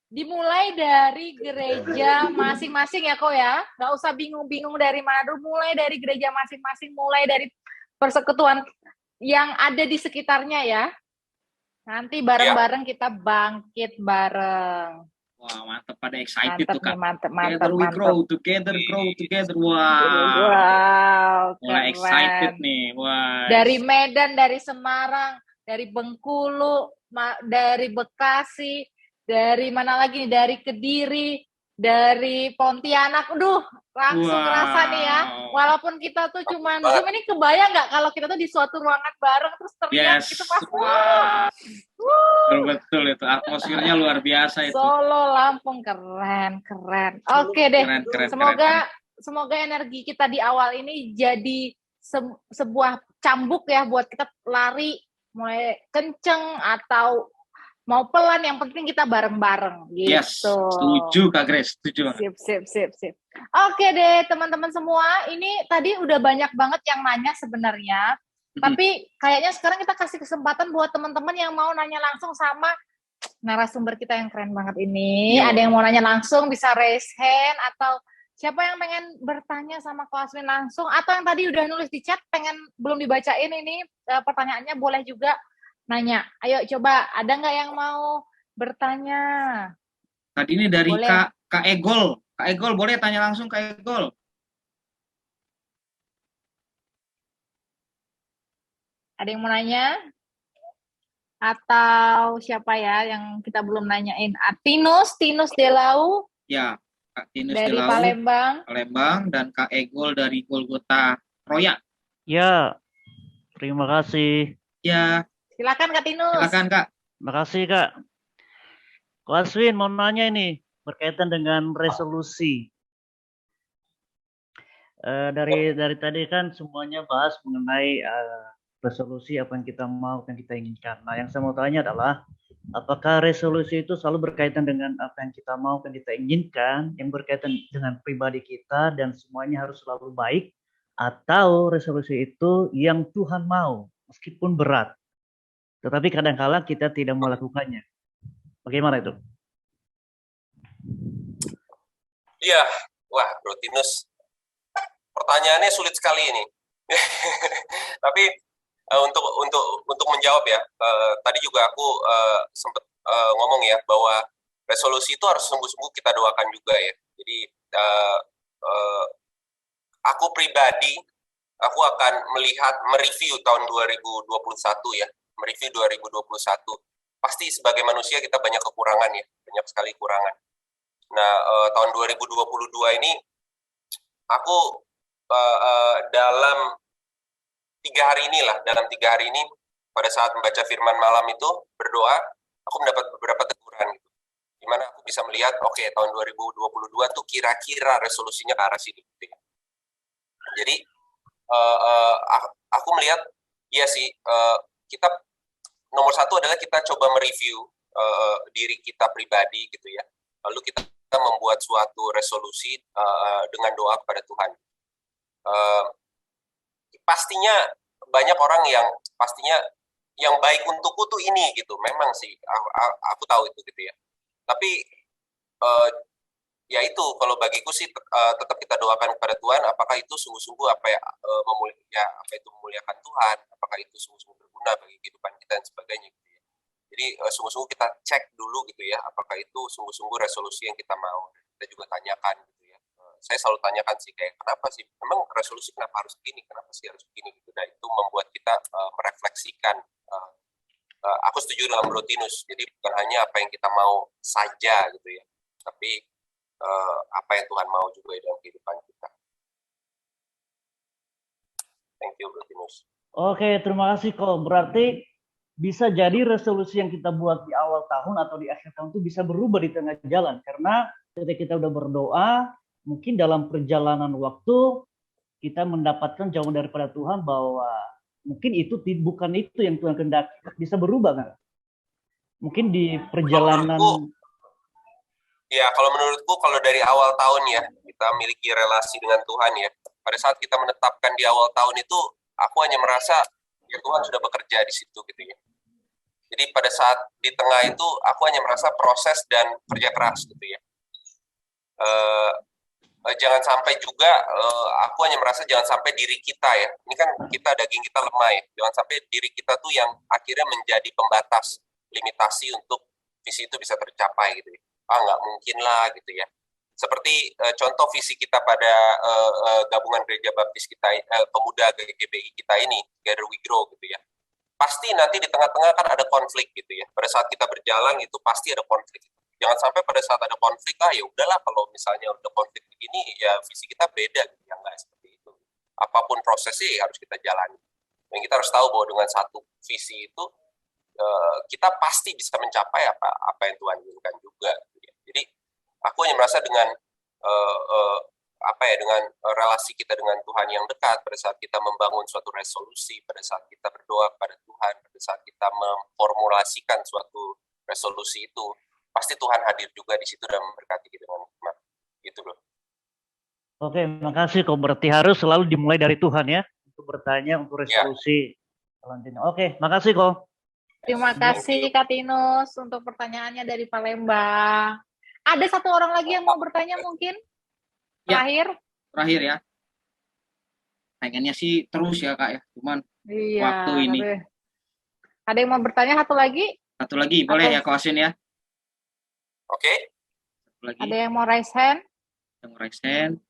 S10: Dimulai dari gereja masing-masing ya kok ya. Nggak usah bingung-bingung dari mana dulu. Mulai dari gereja masing-masing, mulai dari persekutuan yang ada di sekitarnya ya. Nanti bareng-bareng kita bangkit bareng.
S9: Wah, mantep, pada excited
S10: Mantep
S9: tuh, Kak.
S10: nih, mantep,
S9: Together we
S10: mantep.
S9: grow, together grow, together. Wah.
S10: Wow,
S9: Mulai
S10: keren.
S9: excited nih. Wah.
S10: Dari Medan, dari Semarang, dari Bengkulu, dari Bekasi, dari mana lagi nih? Dari Kediri, dari Pontianak. Aduh, langsung kerasa nih ya. Walaupun kita tuh cuman Zoom, ini kebayang nggak kalau kita tuh di suatu ruangan bareng terus teriak gitu pas.
S9: Betul itu, atmosfernya luar biasa itu.
S10: Solo, Lampung, keren. Oke deh,
S9: Keren.
S10: semoga energi kita di awal ini jadi sebuah cambuk ya buat kita lari mulai kenceng atau mau pelan, yang penting kita bareng-bareng gitu.
S9: Yes, setuju Kak Grace, setuju.
S10: Sip. Oke deh teman-teman semua, ini tadi udah banyak banget yang nanya sebenarnya. Tapi kayaknya sekarang kita kasih kesempatan buat teman-teman yang mau nanya langsung sama narasumber kita yang keren banget ini. Ada yang mau nanya langsung bisa raise hand, atau siapa yang pengen bertanya sama Ko Aswin langsung, atau yang tadi udah nulis di chat pengen belum dibacain ini pertanyaannya, boleh juga nanya. Ayo coba, ada nggak yang mau bertanya?
S9: Tadi ini dari
S10: Boleh.
S9: Kak Egol. Kak Egol, boleh tanya langsung Kak Egol.
S10: Ada yang mau nanya? Atau siapa ya yang kita belum nanyain? Tinus Delau.
S9: Ya, Kak Tinus
S10: dari
S9: Delau, Palembang, dan Kak Egol dari Golgota Roya.
S2: Ya, terima kasih.
S9: Ya.
S10: Silakan Kak Tinus.
S9: Silakan Kak.
S2: Makasih Kak. Ko Aswin mau nanya ini berkaitan dengan resolusi. Dari tadi kan semuanya bahas mengenai resolusi, apa yang kita mau, apa yang kita inginkan. Nah, yang saya mau tanya adalah apakah resolusi itu selalu berkaitan dengan apa yang kita mau, apa yang kita inginkan, yang berkaitan dengan pribadi kita dan semuanya harus selalu baik, atau resolusi itu yang Tuhan mau meskipun berat, tetapi kadang-kala kita tidak melakukannya. Bagaimana itu?
S11: Iya, wah Bro Tinus, pertanyaannya sulit sekali ini. Tapi untuk menjawab ya, tadi juga aku sempat ngomong ya bahwa resolusi itu harus sungguh-sungguh kita doakan juga ya. Jadi aku pribadi, aku akan mereview tahun 2021 ya, mereview 2021. Pasti sebagai manusia kita banyak kekurangan ya, banyak sekali kekurangan. Nah, tahun 2022 ini aku dalam 3 hari ini pada saat membaca firman malam itu berdoa, aku mendapat beberapa teguran gitu. Dimana aku bisa melihat, oke, tahun 2022 tuh kira-kira resolusinya ke arah sini gitu ya. Jadi aku melihat, iya sih, kita nomor satu adalah kita coba mereview diri kita pribadi gitu ya. Lalu kita membuat suatu resolusi dengan doa kepada Tuhan. Pastinya banyak orang yang pastinya yang baik untukku tuh ini gitu. Memang sih aku tahu itu gitu ya. Tapi ya itu kalau bagiku sih tetap kita doakan kepada Tuhan, apakah itu sungguh-sungguh apa itu memuliakan Tuhan, apakah itu sungguh-sungguh berguna bagi kehidupan kita dan sebagainya gitu ya. Jadi sungguh-sungguh kita cek dulu gitu ya, apakah itu sungguh-sungguh resolusi yang kita mau. Kita juga tanyakan gitu ya. Saya selalu tanyakan sih kayak kenapa sih memang resolusi, kenapa harus begini, kenapa sih harus begini gitu. Nah, itu membuat kita merefleksikan aku setuju dengan Brotinus. Jadi bukan hanya apa yang kita mau saja gitu ya, tapi apa yang Tuhan mau juga dalam kehidupan kita. Thank you, Brotinus.
S2: Oke, terima kasih kok. Berarti bisa jadi resolusi yang kita buat di awal tahun atau di akhir tahun itu bisa berubah di tengah jalan. Karena ketika kita udah berdoa, mungkin dalam perjalanan waktu kita mendapatkan jawaban daripada Tuhan bahwa mungkin itu bukan itu yang Tuhan kehendaki. Bisa berubah kan? Mungkin di perjalanan.
S11: Kalau menurutku kalau dari awal tahun ya, kita memiliki relasi dengan Tuhan ya. Pada saat kita menetapkan di awal tahun itu, aku hanya merasa ya Tuhan sudah bekerja di situ gitu ya. Jadi pada saat di tengah itu aku hanya merasa proses dan kerja keras gitu ya. Jangan sampai juga aku hanya merasa jangan sampai diri kita ya. Ini kan kita daging kita lemah ya. Jangan sampai diri kita tuh yang akhirnya menjadi pembatas, limitasi untuk visi itu bisa tercapai gitu ya. Nggak mungkin lah gitu ya. Seperti contoh visi kita pada gabungan gereja baptis kita, pemuda GBI kita ini, Together We Grow gitu ya. Pasti nanti di tengah-tengah kan ada konflik gitu ya. Pada saat kita berjalan itu pasti ada konflik. Jangan sampai pada saat ada konflik, ya udahlah kalau misalnya udah konflik begini, ya visi kita beda gitu ya, nggak seperti itu. Apapun prosesnya ya harus kita jalani. Dan kita harus tahu bahwa dengan satu visi itu kita pasti bisa mencapai apa yang Tuhan inginkan juga. Gitu ya. Jadi aku hanya merasa dengan dengan relasi kita dengan Tuhan yang dekat, pada saat kita membangun suatu resolusi, pada saat kita berdoa kepada Tuhan, pada saat kita memformulasikan suatu resolusi itu, pasti Tuhan hadir juga di situ dan memberkati kita dengan hikmat. Gitu loh.
S2: Oke, makasih kok. Berarti harus selalu dimulai dari Tuhan ya, untuk bertanya, untuk resolusi selanjutnya. Oke, makasih kok.
S10: Terima kasih Kak Tinus untuk pertanyaannya dari Palembang. Ada satu orang lagi yang mau bertanya mungkin?
S9: Terakhir ya. Pengennya sih terus ya Kak ya, cuman waktu ini.
S10: Ada yang mau bertanya satu lagi?
S9: Satu lagi, boleh ya Kak Wasin ya?
S11: Oke.
S10: Ada yang mau raise hand?
S9: Yang mau raise hand.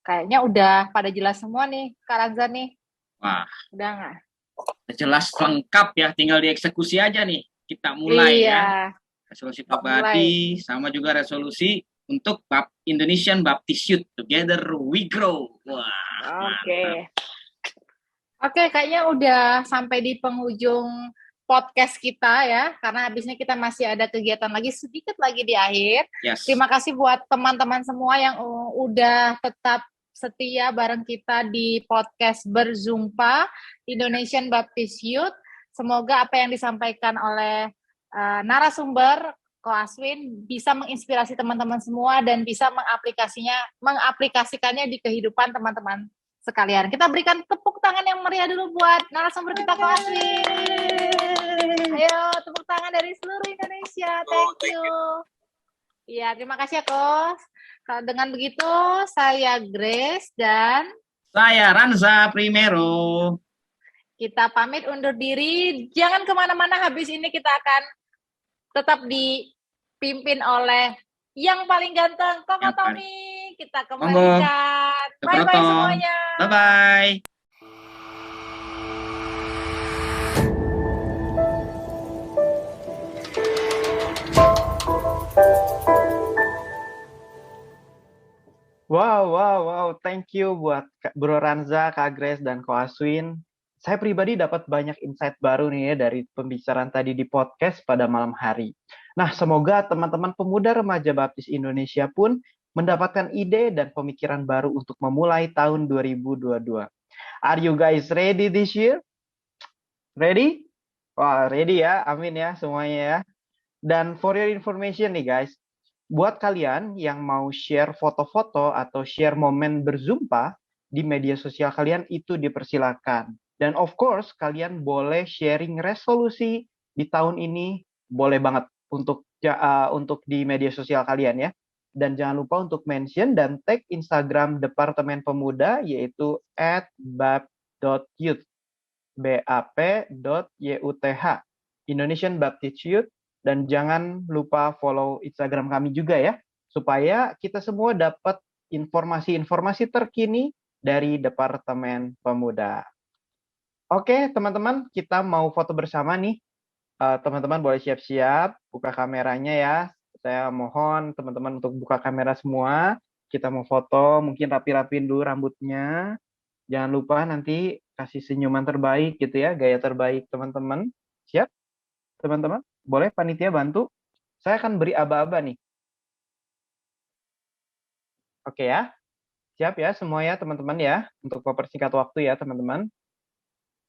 S10: Kayaknya udah pada jelas semua nih, Kak Ranza nih.
S9: Wah.
S10: Udah nggak?
S9: Jelas lengkap ya, tinggal dieksekusi aja nih. Kita mulai ya. Resolusi pribadi, sama juga resolusi untuk Indonesian Baptist Youth. Together We Grow. Wah.
S10: Oke, kayaknya udah sampai di penghujung podcast kita ya, karena habisnya kita masih ada kegiatan lagi sedikit lagi di akhir.
S9: Yes.
S10: Terima kasih buat teman-teman semua yang udah tetap setia bareng kita di podcast Berzumpa Indonesian Baptist Youth. Semoga apa yang disampaikan oleh narasumber Ko Aswin bisa menginspirasi teman-teman semua dan bisa mengaplikasikannya di kehidupan teman-teman sekalian. Kita berikan tepuk tangan yang meriah dulu buat narasumber kita Ko Aswin. Ayo tepuk tangan dari seluruh Indonesia. Thank you. Iya, terima kasih ya Kos. Dengan begitu saya Grace dan
S9: saya Ranza Primero.
S10: Kita pamit undur diri. Jangan kemana-mana, habis ini kita akan tetap dipimpin oleh yang paling ganteng, Koko Tommy. Kita kembalikan. Bye-bye semuanya.
S9: Bye-bye.
S1: Wow. Thank you buat Bro Ranza, Kak Grace, dan Ko Aswin. Saya pribadi dapat banyak insight baru nih ya dari pembicaraan tadi di podcast pada malam hari. Nah, semoga teman-teman pemuda remaja baptis Indonesia pun mendapatkan ide dan pemikiran baru untuk memulai tahun 2022. Are you guys ready this year? Ready? Wah, ready ya. Amin ya semuanya ya. Dan for your information nih guys, buat kalian yang mau share foto-foto atau share momen berzumpa di media sosial kalian itu dipersilakan. Dan of course, kalian boleh sharing resolusi di tahun ini, boleh banget untuk di media sosial kalian ya. Dan jangan lupa untuk mention dan tag Instagram Departemen Pemuda yaitu @bap.youth, bap.youth, Indonesian Baptist Youth. Dan jangan lupa follow Instagram kami juga ya, supaya kita semua dapat informasi-informasi terkini dari Departemen Pemuda. Oke, teman-teman, kita mau foto bersama nih. Teman-teman boleh siap-siap, buka kameranya ya. Saya mohon teman-teman untuk buka kamera semua. Kita mau foto, mungkin rapi-rapiin dulu rambutnya. Jangan lupa nanti kasih senyuman terbaik gitu ya, gaya terbaik teman-teman. Siap? Teman-teman, boleh panitia bantu? Saya akan beri aba-aba nih. Oke ya. Siap ya semua ya teman-teman ya. Untuk mempersingkat waktu ya teman-teman.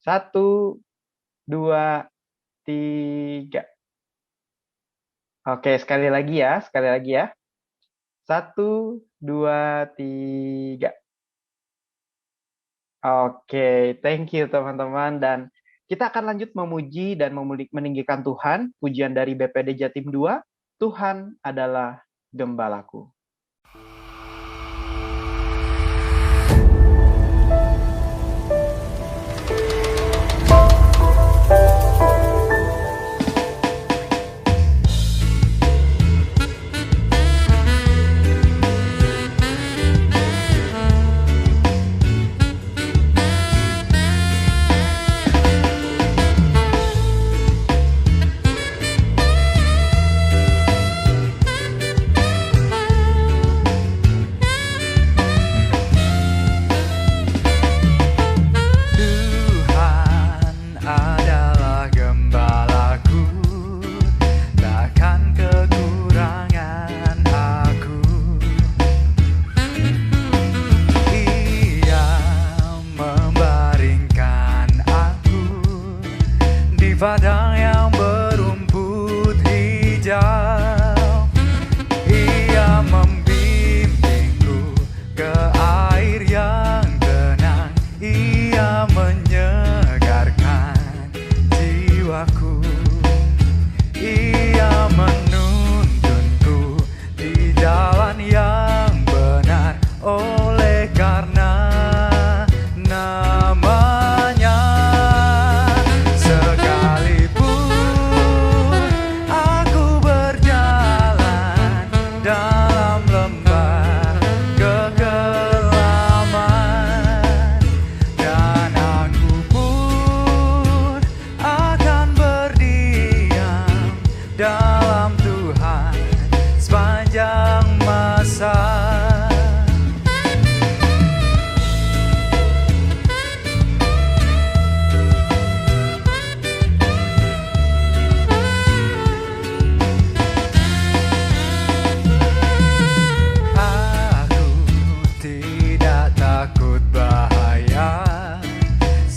S1: 1, 2, 3. Oke, sekali lagi ya. 1, 2, 3. Oke, thank you teman-teman. Dan kita akan lanjut memuji dan meninggikan Tuhan. Pujian dari BPD Jatim 2, Tuhan adalah Gembalaku.
S12: Padang yang berumput hijau, Ia membimbingku ke air yang tenang, Ia menyegarkan jiwaku, Ia menuntunku di jalan yang benar, oleh karena namanya.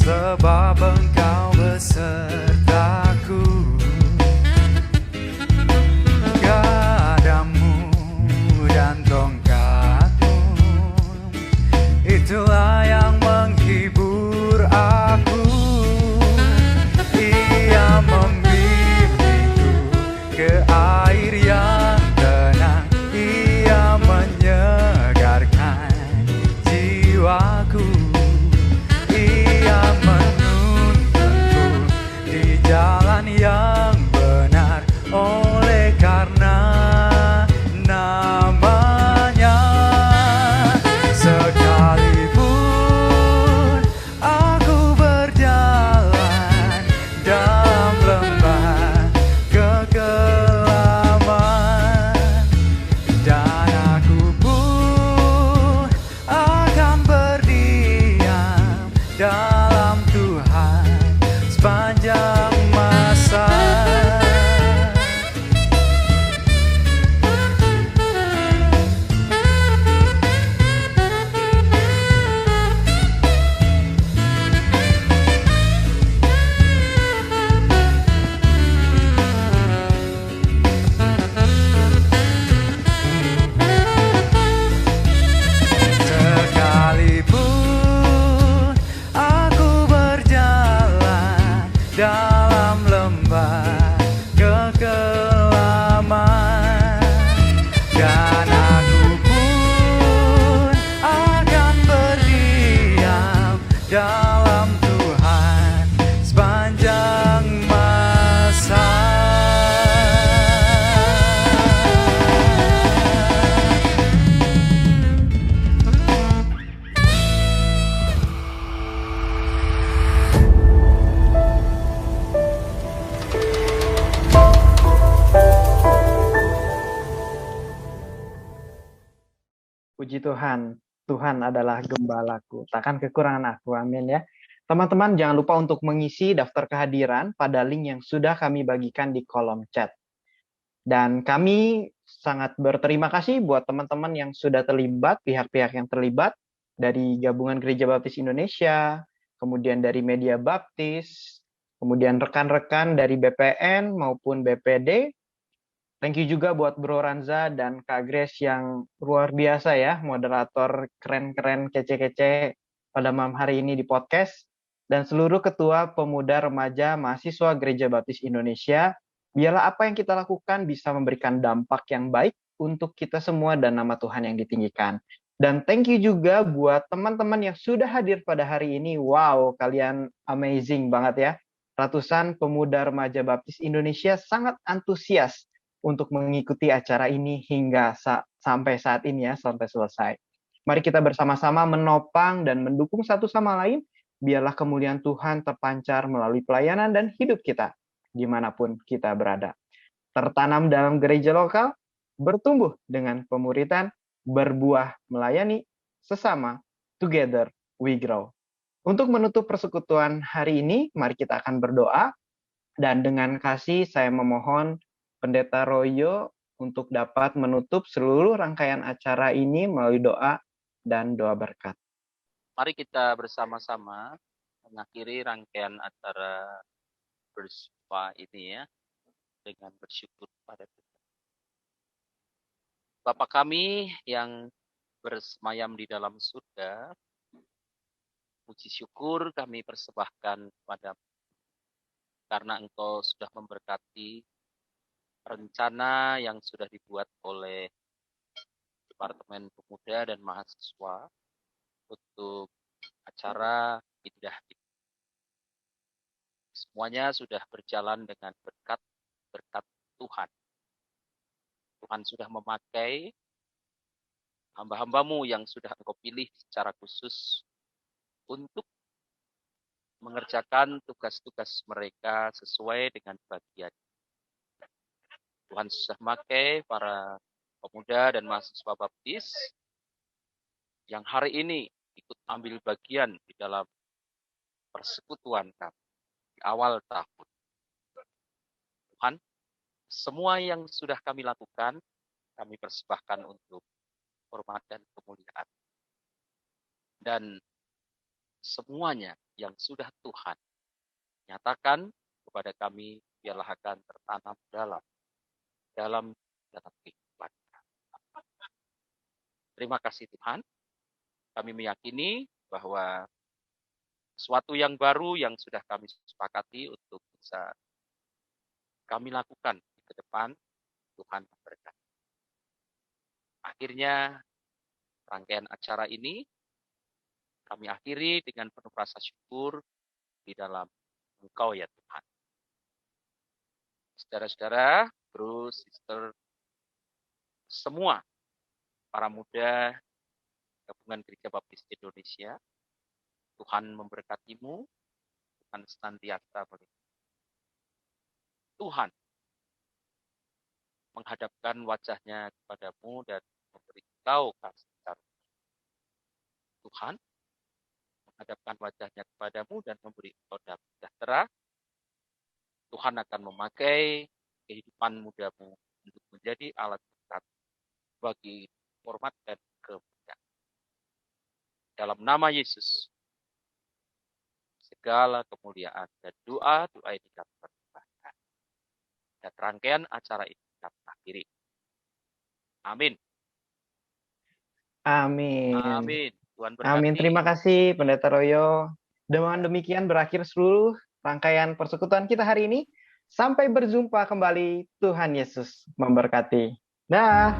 S12: Sebab Engkau besertaku,
S1: Puji Tuhan, Tuhan adalah gembalaku, takkan kekurangan aku, amin ya. Teman-teman jangan lupa untuk mengisi daftar kehadiran pada link yang sudah kami bagikan di kolom chat. Dan kami sangat berterima kasih buat teman-teman yang sudah terlibat, pihak-pihak yang terlibat, dari Gabungan Gereja Baptis Indonesia, kemudian dari Media Baptis, kemudian rekan-rekan dari BPN maupun BPD. Thank you juga buat Bro Ranza dan Kak Grace yang luar biasa ya, moderator keren-keren, kece-kece pada malam hari ini di podcast. Dan seluruh ketua pemuda remaja mahasiswa Gereja Baptis Indonesia, biarlah apa yang kita lakukan bisa memberikan dampak yang baik untuk kita semua dan nama Tuhan yang ditinggikan. Dan thank you juga buat teman-teman yang sudah hadir pada hari ini. Wow, kalian amazing banget ya. Ratusan pemuda remaja Baptis Indonesia sangat antusias untuk mengikuti acara ini hingga sampai saat ini ya, sampai selesai. Mari kita bersama-sama menopang dan mendukung satu sama lain, biarlah kemuliaan Tuhan terpancar melalui pelayanan dan hidup kita, dimanapun kita berada. Tertanam dalam gereja lokal, bertumbuh dengan pemuritan, berbuah melayani, sesama, together we grow. Untuk menutup persekutuan hari ini, mari kita akan berdoa, dan dengan kasih saya memohon Pendeta Royo untuk dapat menutup seluruh rangkaian acara ini melalui doa dan doa berkat.
S4: Mari kita bersama-sama mengakhiri rangkaian acara bersua ini ya, dengan bersyukur pada Tuhan. Bapa kami yang bersemayam di dalam surga, puji syukur kami persembahkan kepadamu, karena Engkau sudah memberkati rencana yang sudah dibuat oleh Departemen Pemuda dan Mahasiswa untuk acara indah ini. Semuanya sudah berjalan dengan berkat Tuhan. Tuhan sudah memakai hamba-hambamu yang sudah Engkau pilih secara khusus untuk mengerjakan tugas-tugas mereka sesuai dengan bagian. Tuhan sudah memakai para pemuda dan mahasiswa baptis yang hari ini ikut ambil bagian di dalam persekutuan kami di awal tahun. Tuhan, semua yang sudah kami lakukan, kami persembahkan untuk hormat dan kemuliaan. Dan semuanya yang sudah Tuhan nyatakan kepada kami, biarlah akan tertanam dalam kehidupan. Terima kasih Tuhan. Kami meyakini bahwa sesuatu yang baru yang sudah kami sepakati untuk bisa kami lakukan ke depan, Tuhan memberkati. Akhirnya rangkaian acara ini kami akhiri dengan penuh rasa syukur di dalam Engkau ya Tuhan. Saudara-saudara, bro, sister, semua para muda Gabungan Gereja Baptis Indonesia, Tuhan memberkatimu, Tuhan senantiasa melindungi. Tuhan menghadapkan wajahnya kepadamu dan memberi engkau kasih karunia. Tuhan menghadapkan wajahnya kepadamu dan memberi engkau damai sejahtera. Tuhan akan memakai kehidupan mudamu untuk menjadi alat berkat bagi hormat dan kemuliaan. Dalam nama Yesus, segala kemuliaan dan doa ini kami persembahkan. Dan rangkaian acara ini kami akhiri. Amin.
S1: Amin.
S4: Amin. Tuhan berkati.
S1: Amin. Terima kasih Pendeta Royo. Dengan demikian berakhir seluruh rangkaian persekutuan kita hari ini. Sampai berjumpa kembali. Tuhan Yesus memberkati. Dah.